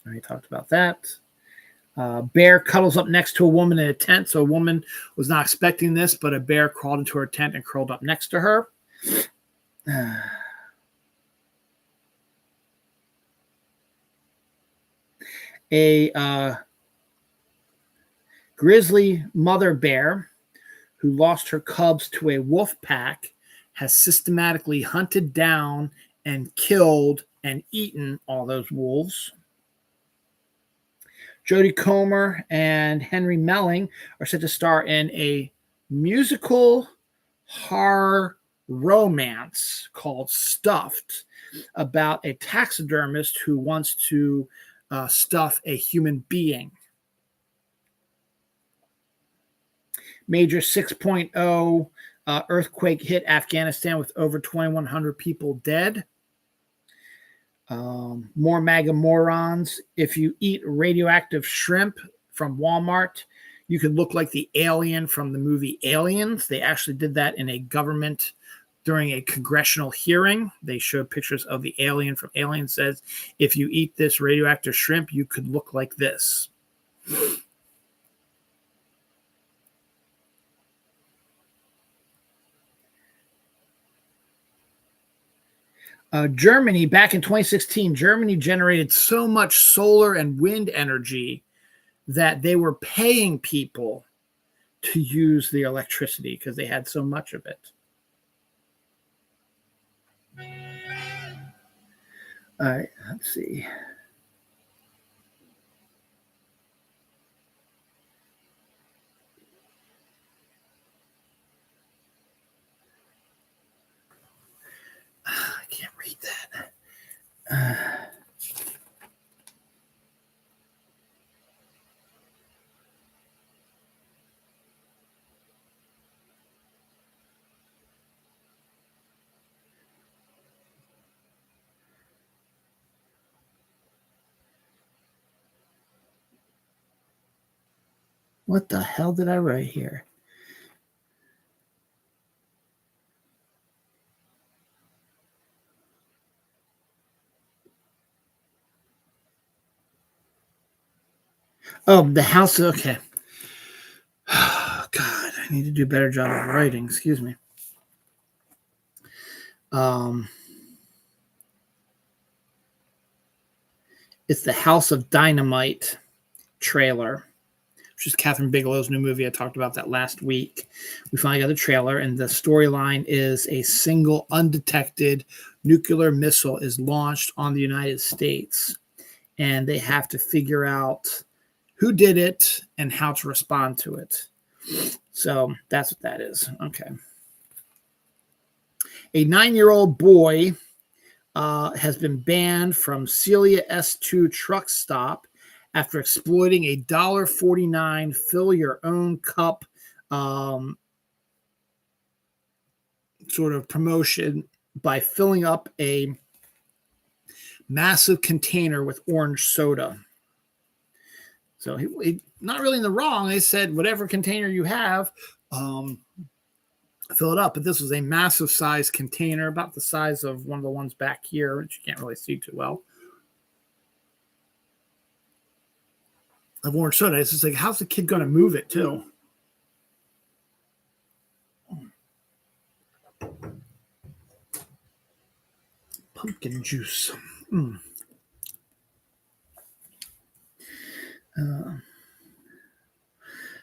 I already talked about that. Bear cuddles up next to a woman in a tent. So a woman was not expecting this, but a bear crawled into her tent and curled up next to her. A grizzly mother bear who lost her cubs to a wolf pack has systematically hunted down and killed and eaten all those wolves. Jodie Comer and Henry Melling are set to star in a musical horror romance called Stuffed about a taxidermist who wants to stuff a human being. Major 6.0 earthquake hit Afghanistan with over 2,100 people dead. More MAGA morons. If you eat radioactive shrimp from Walmart, you could look like the alien from the movie Aliens. They actually did that in a government during a congressional hearing. They showed pictures of the alien from Alien. Says, if you eat this radioactive shrimp, you could look like this. Germany, back in 2016, Germany generated so much solar and wind energy that they were paying people to use the electricity because they had so much of it. All right, let's see. I can't read that. What the hell did I write here? Oh, the house. Okay. Oh, God, I need to do a better job of writing. Excuse me. It's the House of Dynamite trailer, which is Catherine Bigelow's new movie. I talked about that last week. We finally got the trailer, and the storyline is a single undetected nuclear missile is launched on the United States, and they have to figure out who did it and how to respond to it. So that's what that is. Okay. A 9-year-old boy has been banned from Celia S2 truck stop after exploiting a $1.49 fill your own cup sort of promotion by filling up a massive container with orange soda. So he not really in the wrong. They said whatever container you have, fill it up. But this was a massive size container, about the size of one of the ones back here, which you can't really see too well, of orange soda. It's just like, how's the kid going to move it too? Pumpkin juice.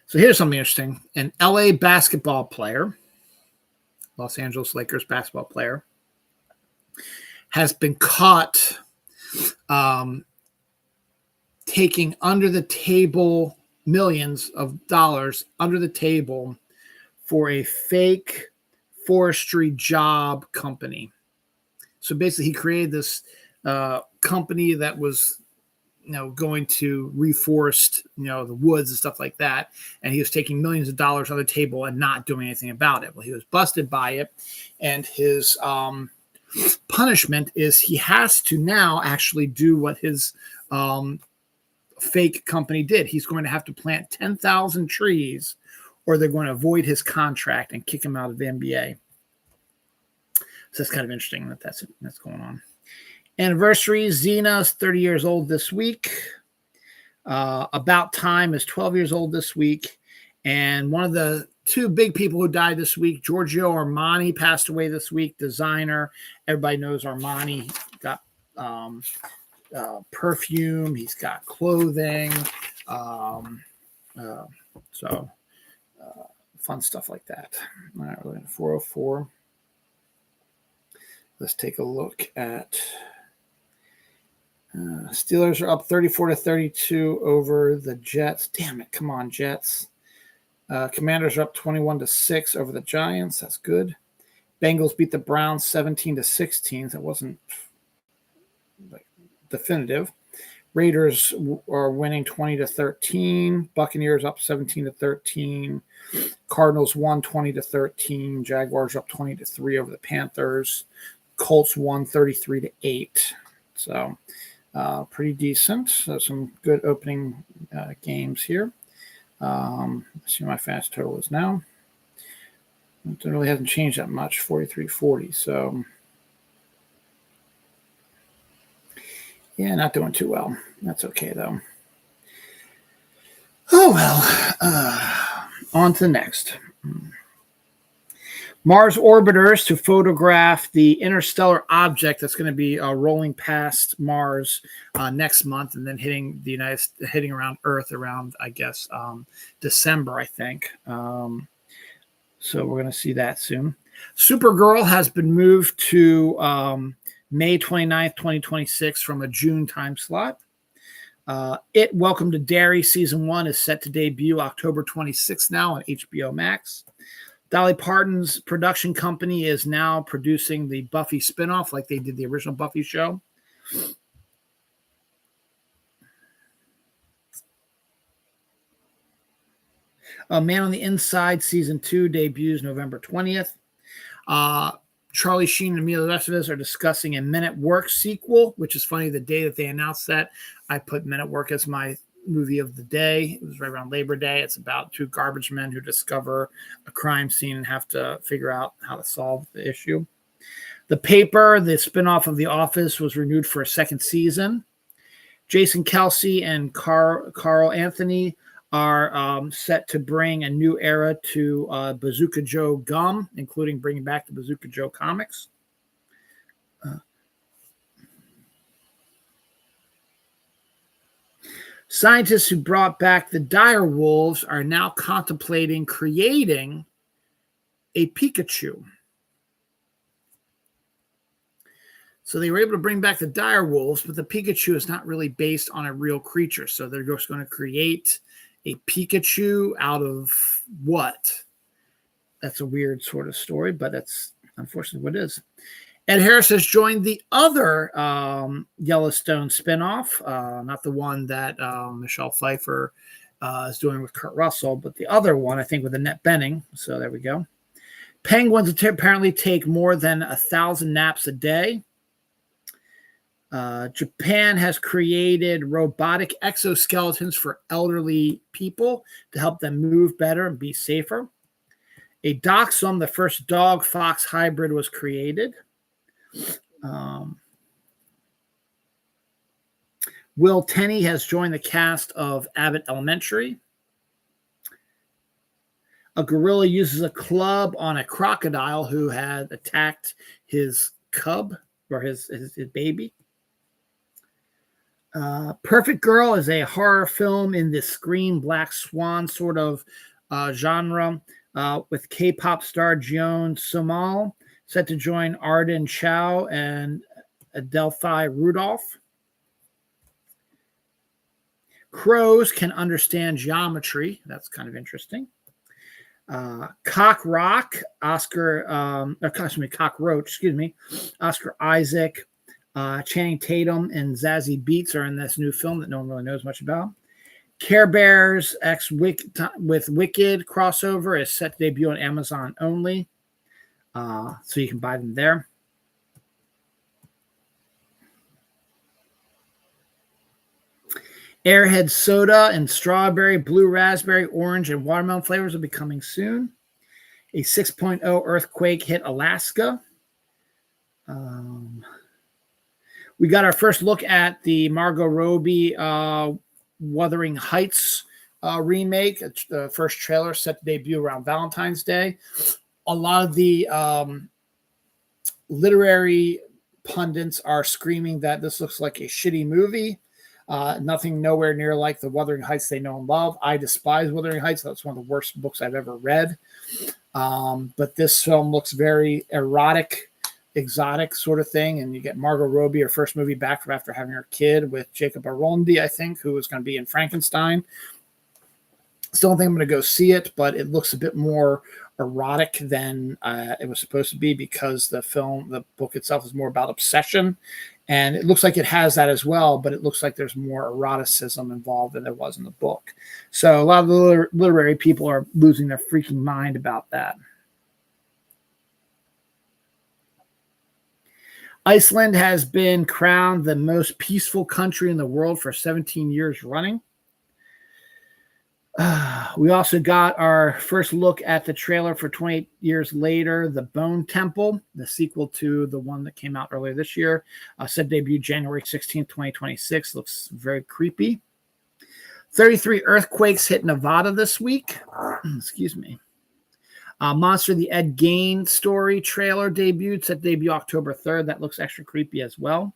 So here's something interesting. An LA basketball player, Los Angeles Lakers basketball player, has been caught taking under the table millions of dollars under the table for a fake forestry job company. So basically, he created this company that was, going to reforest, the woods and stuff like that. And he was taking millions of dollars on the table and not doing anything about it. Well, he was busted by it. And his punishment is he has to now actually do what his fake company did. He's going to have to plant 10,000 trees or they're going to void his contract and kick him out of the NBA. So that's kind of interesting that's going on. Anniversary, Xena's 30 years old this week. About Time is 12 years old this week. And one of the two big people who died this week, Giorgio Armani, passed away this week, designer. Everybody knows Armani got perfume. He's got clothing. Um, so fun stuff like that. All right, we're in 404. Let's take a look at Steelers are up 34-32 over the Jets. Damn it. Come on, Jets. Commanders are up 21-6 over the Giants. That's good. Bengals beat the Browns 17-16. That wasn't like definitive. Raiders are winning 20-13. Buccaneers up 17-13. Cardinals won 20-13. Jaguars up 20-3 over the Panthers. Colts won 33-8. So pretty decent. So some good opening games here. Let's see what my fast total is now. It really hasn't changed that much, 43-40. So, yeah, not doing too well. That's okay, though. Oh, well. On to the next. Mars orbiters to photograph the interstellar object that's going to be rolling past Mars next month, and then hitting around Earth around, I guess, December, I think. So we're going to see that soon. Supergirl has been moved to May 29th, 2026 from a June time slot. Welcome to Derry Season 1 is set to debut October 26th now on HBO Max. Dolly Parton's production company is now producing the Buffy spinoff like they did the original Buffy show. Man on the Inside Season 2 debuts November 20th. Charlie Sheen and Emilio Estevez are discussing a Men at Work sequel, which is funny. The day that they announced that, I put Men at Work as my movie of the day. It was right around Labor Day. It's about two garbage men who discover a crime scene and have to figure out how to solve the issue. The Paper, the spinoff of The Office, was renewed for a second season. Jason Kelsey and Carl Anthony are set to bring a new era to Bazooka Joe Gum, including bringing back the Bazooka Joe comics. Scientists who brought back the dire wolves are now contemplating creating a Pikachu. So they were able to bring back the dire wolves, but the Pikachu is not really based on a real creature. So they're just going to create a Pikachu out of what? That's a weird sort of story, but that's unfortunately what it is. Ed Harris has joined the other Yellowstone spinoff, not the one that Michelle Pfeiffer is doing with Kurt Russell, but the other one, I think, with Annette Bening. So there we go. Penguins apparently take more than 1,000 naps a day. Japan has created robotic exoskeletons for elderly people to help them move better and be safer. A Dachshund, the first dog-fox hybrid, was created. Will Tenney has joined the cast of Abbott Elementary. A gorilla uses a club on a crocodile who had attacked his cub or his baby. Perfect Girl is a horror film in the Scream Black Swan sort of genre with K-pop star Jeon Somal set to join Arden Chow and Adelphi Rudolph. Crows can understand geometry. That's kind of interesting. Cockroach, Oscar Isaac, Channing Tatum, and Zazie Beetz are in this new film that no one really knows much about. Care Bears X with Wicked crossover is set to debut on Amazon only. So you can buy them there. Airhead soda and strawberry, blue raspberry, orange, and watermelon flavors will be coming soon. A 6.0 earthquake hit Alaska. We got our first look at the Margot Robbie Wuthering Heights remake. The first trailer set to debut around Valentine's Day. A lot of the literary pundits are screaming that this looks like a shitty movie. Nothing nowhere near like the Wuthering Heights they know and love. I despise Wuthering Heights. That's one of the worst books I've ever read. But this film looks very erotic, exotic sort of thing. And you get Margot Robbie, her first movie back from after having her kid with Jacob Elordi, I think, who was going to be in Frankenstein. Still don't think I'm going to go see it, but it looks a bit more erotic than it was supposed to be because the book itself is more about obsession. And it looks like it has that as well, but it looks like there's more eroticism involved than there was in the book. So a lot of the literary people are losing their freaking mind about that. Iceland has been crowned the most peaceful country in the world for 17 years running. We also got our first look at the trailer for 28 Years Later, The Bone Temple, the sequel to the one that came out earlier this year. Said debut January 16th, 2026. Looks very creepy. 33 earthquakes hit Nevada this week. Excuse me. Monster the Ed Gein story trailer debuted. Set debut October 3rd. That looks extra creepy as well.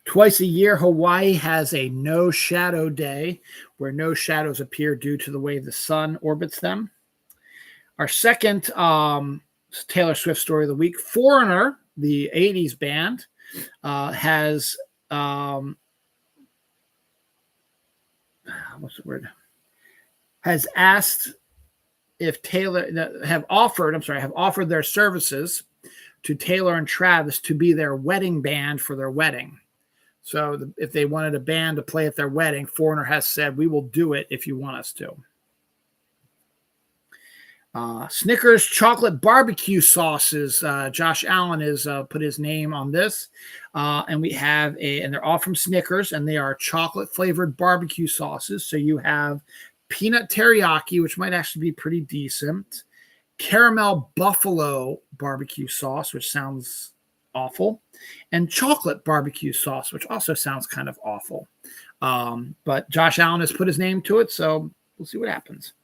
Twice a year, Hawaii has a no shadow day where no shadows appear due to the way the sun orbits them. Our second Taylor Swift story of the week, Foreigner, the 80s band, has has asked if have offered their services to Taylor and Travis to be their wedding band for their wedding. So if they wanted a band to play at their wedding, Foreigner has said, we will do it if you want us to. Snickers chocolate barbecue sauces. Josh Allen has put his name on this. And we have and they're all from Snickers, and they are chocolate flavored barbecue sauces. So you have peanut teriyaki, which might actually be pretty decent. Caramel buffalo barbecue sauce, which sounds awful, and chocolate barbecue sauce, which also sounds kind of awful. But Josh Allen has put his name to it, so we'll see what happens.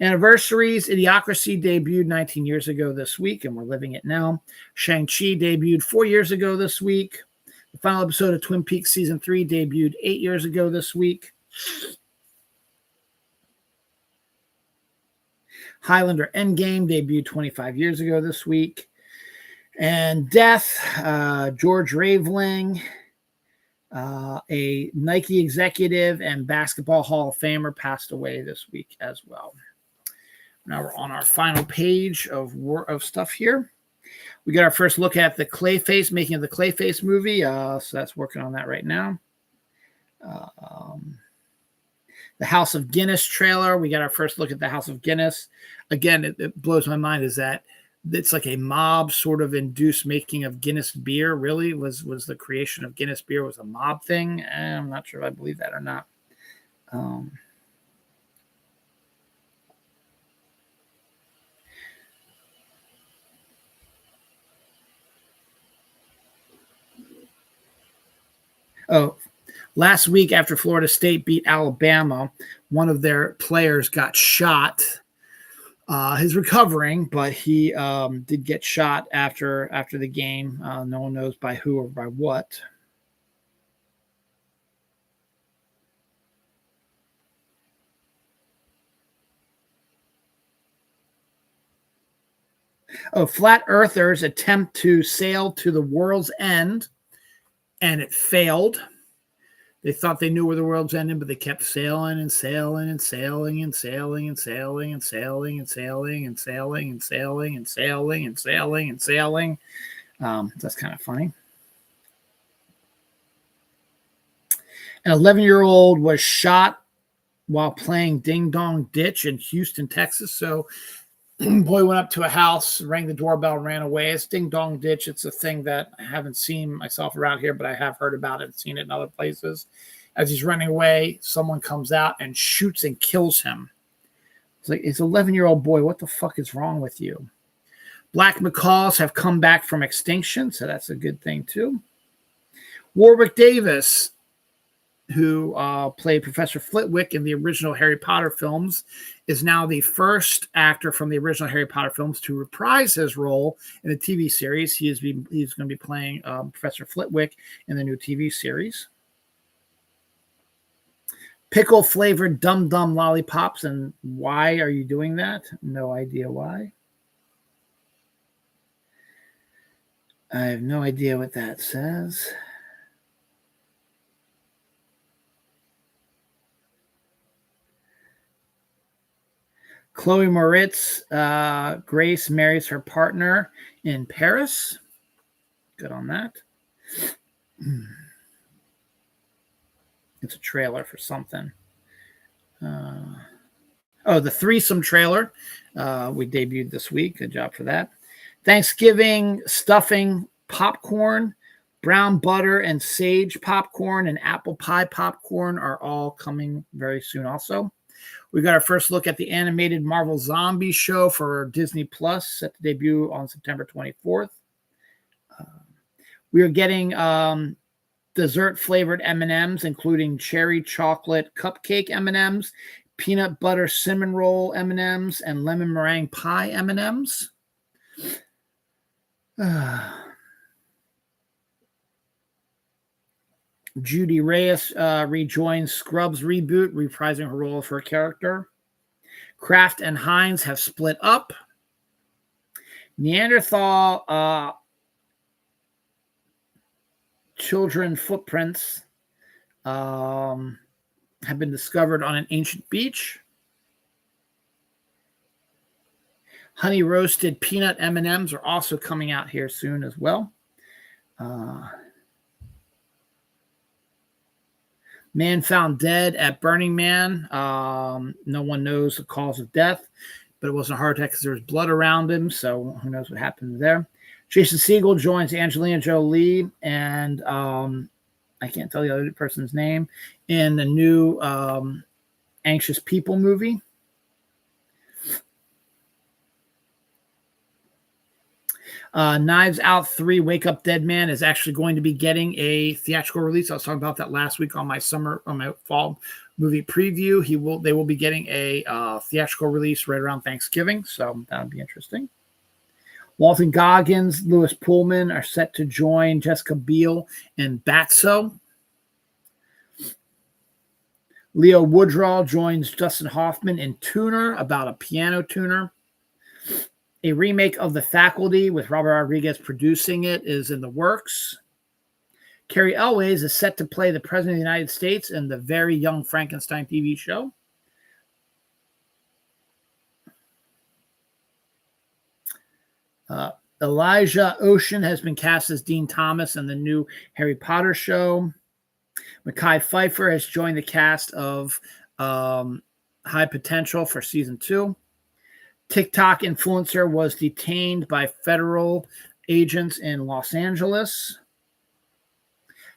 Anniversaries: Idiocracy debuted 19 years ago this week, and we're living it now. Shang-Chi debuted 4 years ago this week. The final episode of Twin Peaks Season 3 debuted 8 years ago this week. Highlander Endgame debuted 25 years ago this week. And Death, George Raveling, a Nike executive and Basketball Hall of Famer, passed away this week as well. Now we're on our final page of stuff here. We got our first look at the Clayface, making of the Clayface movie. So that's working on that right now. The House of Guinness trailer. We got our first look at the House of Guinness. Again, it blows my mind is that it's like a mob sort of induced making of Guinness beer. Really was the creation of Guinness beer was a mob thing. I'm not sure if I believe that or not. Last week after Florida State beat Alabama, one of their players got shot. He's recovering, but he did get shot after the game. No one knows by who or by what. Flat Earthers attempt to sail to the world's end, and it failed. They thought they knew where the world's ending, but they kept sailing and sailing and sailing and sailing and sailing and sailing and sailing and sailing and sailing and sailing and sailing and sailing. That's kind of funny. An 11-year-old was shot while playing Ding Dong Ditch in Houston, Texas. So boy went up to a house, rang the doorbell, ran away. It's Ding Dong Ditch. It's a thing that I haven't seen myself around here, but I have heard about it, seen it in other places. As he's running away, someone comes out and shoots and kills him. It's like, it's an 11-year-old boy. What the fuck is wrong with you? Black macaws have come back from extinction, so that's a good thing too. Warwick Davis, who played Professor Flitwick in the original Harry Potter films, is now the first actor from the original Harry Potter films to reprise his role in the TV series. He's going to be playing Professor Flitwick in the new TV series. Pickle flavored Dum Dum lollipops, and why are you doing that? No idea why. I have no idea what that says. Chloe Moritz, Grace marries her partner in Paris. Good on that. It's a trailer for something. The threesome trailer we debuted this week. Good job for that. Thanksgiving stuffing popcorn, brown butter and sage popcorn, and apple pie popcorn are all coming very soon also. We got our first look at the animated Marvel Zombie show for Disney Plus, set to debut on September 24th. We are getting dessert-flavored M&Ms, including cherry chocolate cupcake M&Ms, peanut butter cinnamon roll M&Ms, and lemon meringue pie M&Ms. Judy Reyes rejoins Scrubs reboot, reprising her role of her character. Kraft and Heinz have split up. Neanderthal children footprints have been discovered on an ancient beach. Honey roasted peanut M&Ms are also coming out here soon as well. Man found dead at Burning Man. No one knows the cause of death, but it wasn't a heart attack because there was blood around him, so who knows what happened there. Jason Segel joins Angelina Jolie and I can't tell the other person's name in the new Anxious People movie. Knives Out 3 Wake Up Dead Man is actually going to be getting a theatrical release. I was talking about that last week on my fall movie preview. They will be getting a theatrical release right around Thanksgiving, so that'll be interesting. Walton Goggins, Lewis Pullman are set to join Jessica Biel in Batso. Leo Woodrow joins Dustin Hoffman in Tuner, about a piano tuner. A remake of The Faculty with Robert Rodriguez producing it is in the works. Carrie Elways is set to play the President of the United States in the Very Young Frankenstein TV show. Elijah Ocean has been cast as Dean Thomas in the new Harry Potter show. Mekhi Phifer has joined the cast of High Potential for season 2. TikTok influencer was detained by federal agents in Los Angeles.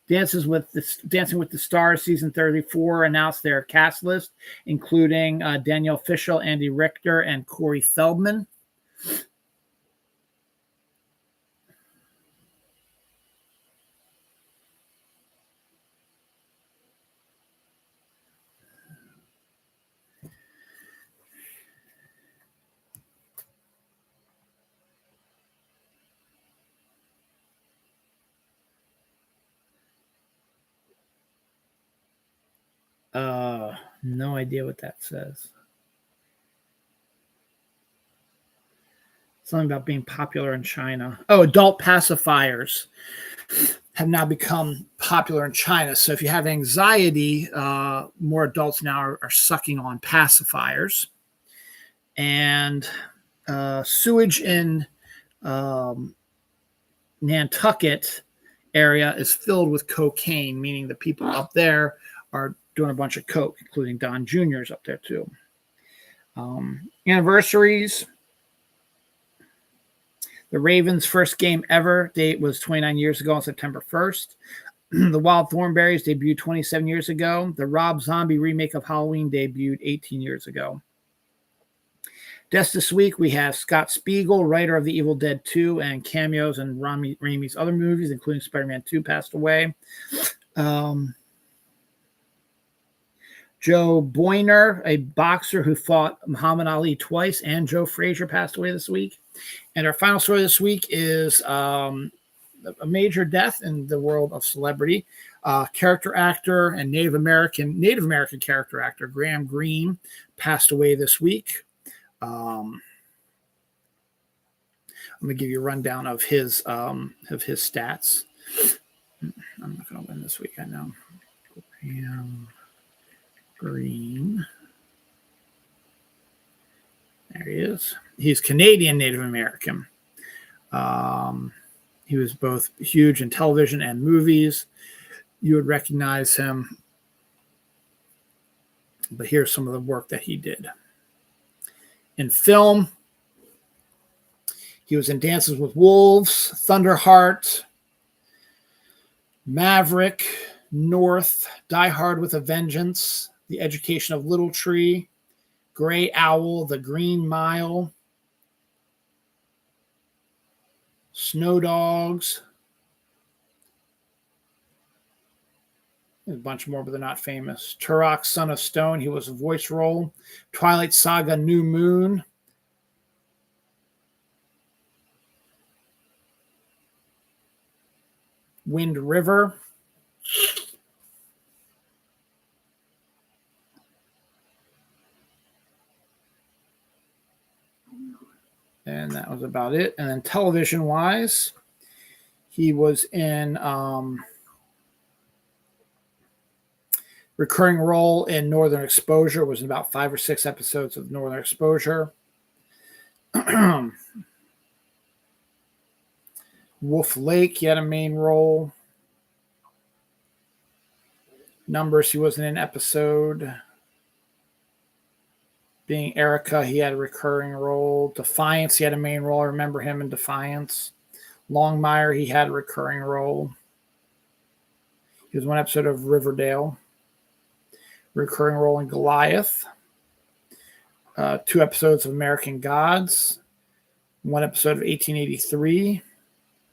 Dancing with the Stars season 34 announced their cast list, including Danielle Fishel, Andy Richter, and Corey Feldman. No idea what that says. Something about being popular in China. Oh, adult pacifiers have now become popular in China. So if you have anxiety, more adults now are sucking on pacifiers. And sewage in Nantucket area is filled with cocaine, meaning the people up there are doing a bunch of coke, including Don Jr.'s up there too. Anniversaries. The Ravens' first game ever date was 29 years ago on September 1st. The Wild Thornberrys debuted 27 years ago. The Rob Zombie remake of Halloween debuted 18 years ago. Deaths this week, we have Scott Spiegel, writer of The Evil Dead 2 and cameos in Raimi's other movies, including Spider-Man 2, passed away. Joe Boyner, a boxer who fought Muhammad Ali twice, and Joe Frazier passed away this week. And our final story this week is a major death in the world of celebrity. Character actor and Native American character actor Graham Greene passed away this week. I'm going to give you a rundown of his stats. I'm not going to win this week, I know. Graham Greene. There he is. He's Canadian Native American. He was both huge in television and movies. You would recognize him. But here's some of the work that he did. In film, he was in Dances with Wolves, Thunderheart, Maverick, North, Die Hard with a Vengeance, The Education of Little Tree, Gray Owl, The Green Mile, Snow Dogs. There's a bunch more, but they're not famous. Turok, Son of Stone, he was a voice role. Twilight Saga, New Moon. Wind River. And that was about it. And then television-wise, he was in recurring role in Northern Exposure. It was in about 5 or 6 episodes of Northern Exposure. Wolf Lake, he had a main role. Numbers, he wasn't in an episode. Being Erica, he had a recurring role. Defiance, he had a main role. I remember him in Defiance. Longmire, he had a recurring role. He was one episode of Riverdale. Recurring role in Goliath. 2 episodes of American Gods. 1 episode of 1883.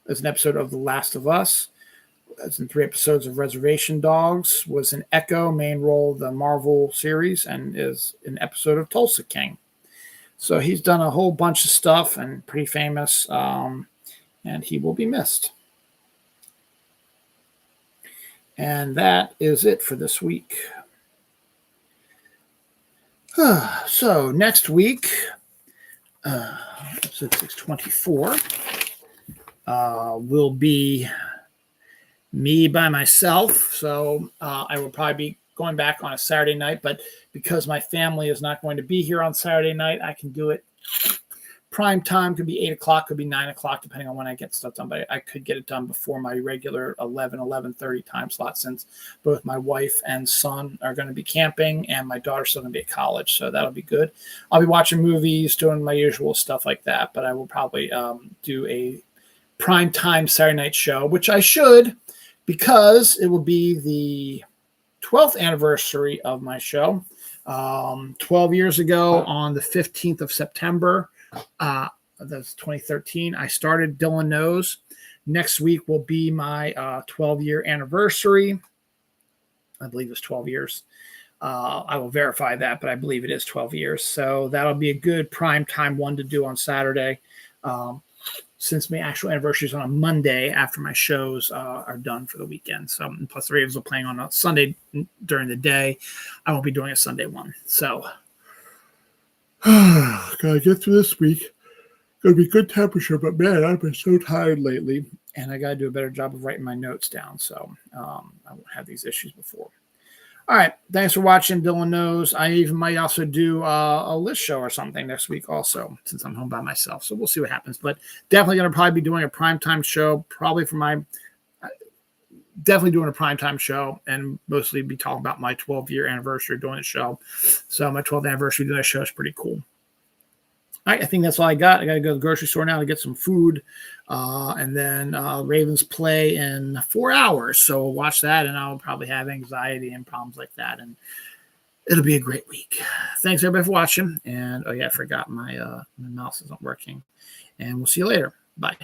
As an episode of The Last of Us. As in 3 episodes of Reservation Dogs. Was in Echo, main role of the Marvel series, and is an episode of Tulsa King. So he's done a whole bunch of stuff and pretty famous, and he will be missed. And that is it for this week. So next week, episode 624, will be me by myself. So I will probably be going back on a Saturday night, but because my family is not going to be here on Saturday night, I can do it prime time. Could be 8 o'clock, could be 9 o'clock, depending on when I get stuff done. But I could get it done before my regular 11:30 time slot, since both my wife and son are going to be camping and my daughter's still going to be at college. So that'll be good. I'll be watching movies, doing my usual stuff like that, but I will probably do a prime time Saturday night show, which I should, because it will be the 12th anniversary of my show. 12 years ago on the 15th of September, that's 2013, I started Dylan Knows. Next week will be my 12-year anniversary. I believe it's 12 years. I will verify that, but I believe it is 12 years. So that'll be a good prime time one to do on Saturday. Since my actual anniversary is on a Monday after my shows are done for the weekend. So, plus the Ravens are playing on a Sunday during the day. I won't be doing a Sunday one. So, gotta get through this week. Gonna be good temperature, but man, I've been so tired lately, and I gotta do a better job of writing my notes down. So, I won't have these issues before. All right. Thanks for watching Dylan Knows. I even might also do a list show or something next week also, since I'm home by myself. So we'll see what happens. But definitely going to probably be doing a primetime show, probably for my – definitely doing a primetime show, and mostly be talking about my 12-year anniversary doing the show. So my 12th anniversary doing that show is pretty cool. All right, I think that's all I got. I got to go to the grocery store now to get some food. And then Ravens play in 4 hours. So we'll watch that, and I'll probably have anxiety and problems like that. And it'll be a great week. Thanks everybody for watching. And oh yeah, I forgot my mouse isn't working. And we'll see you later. Bye.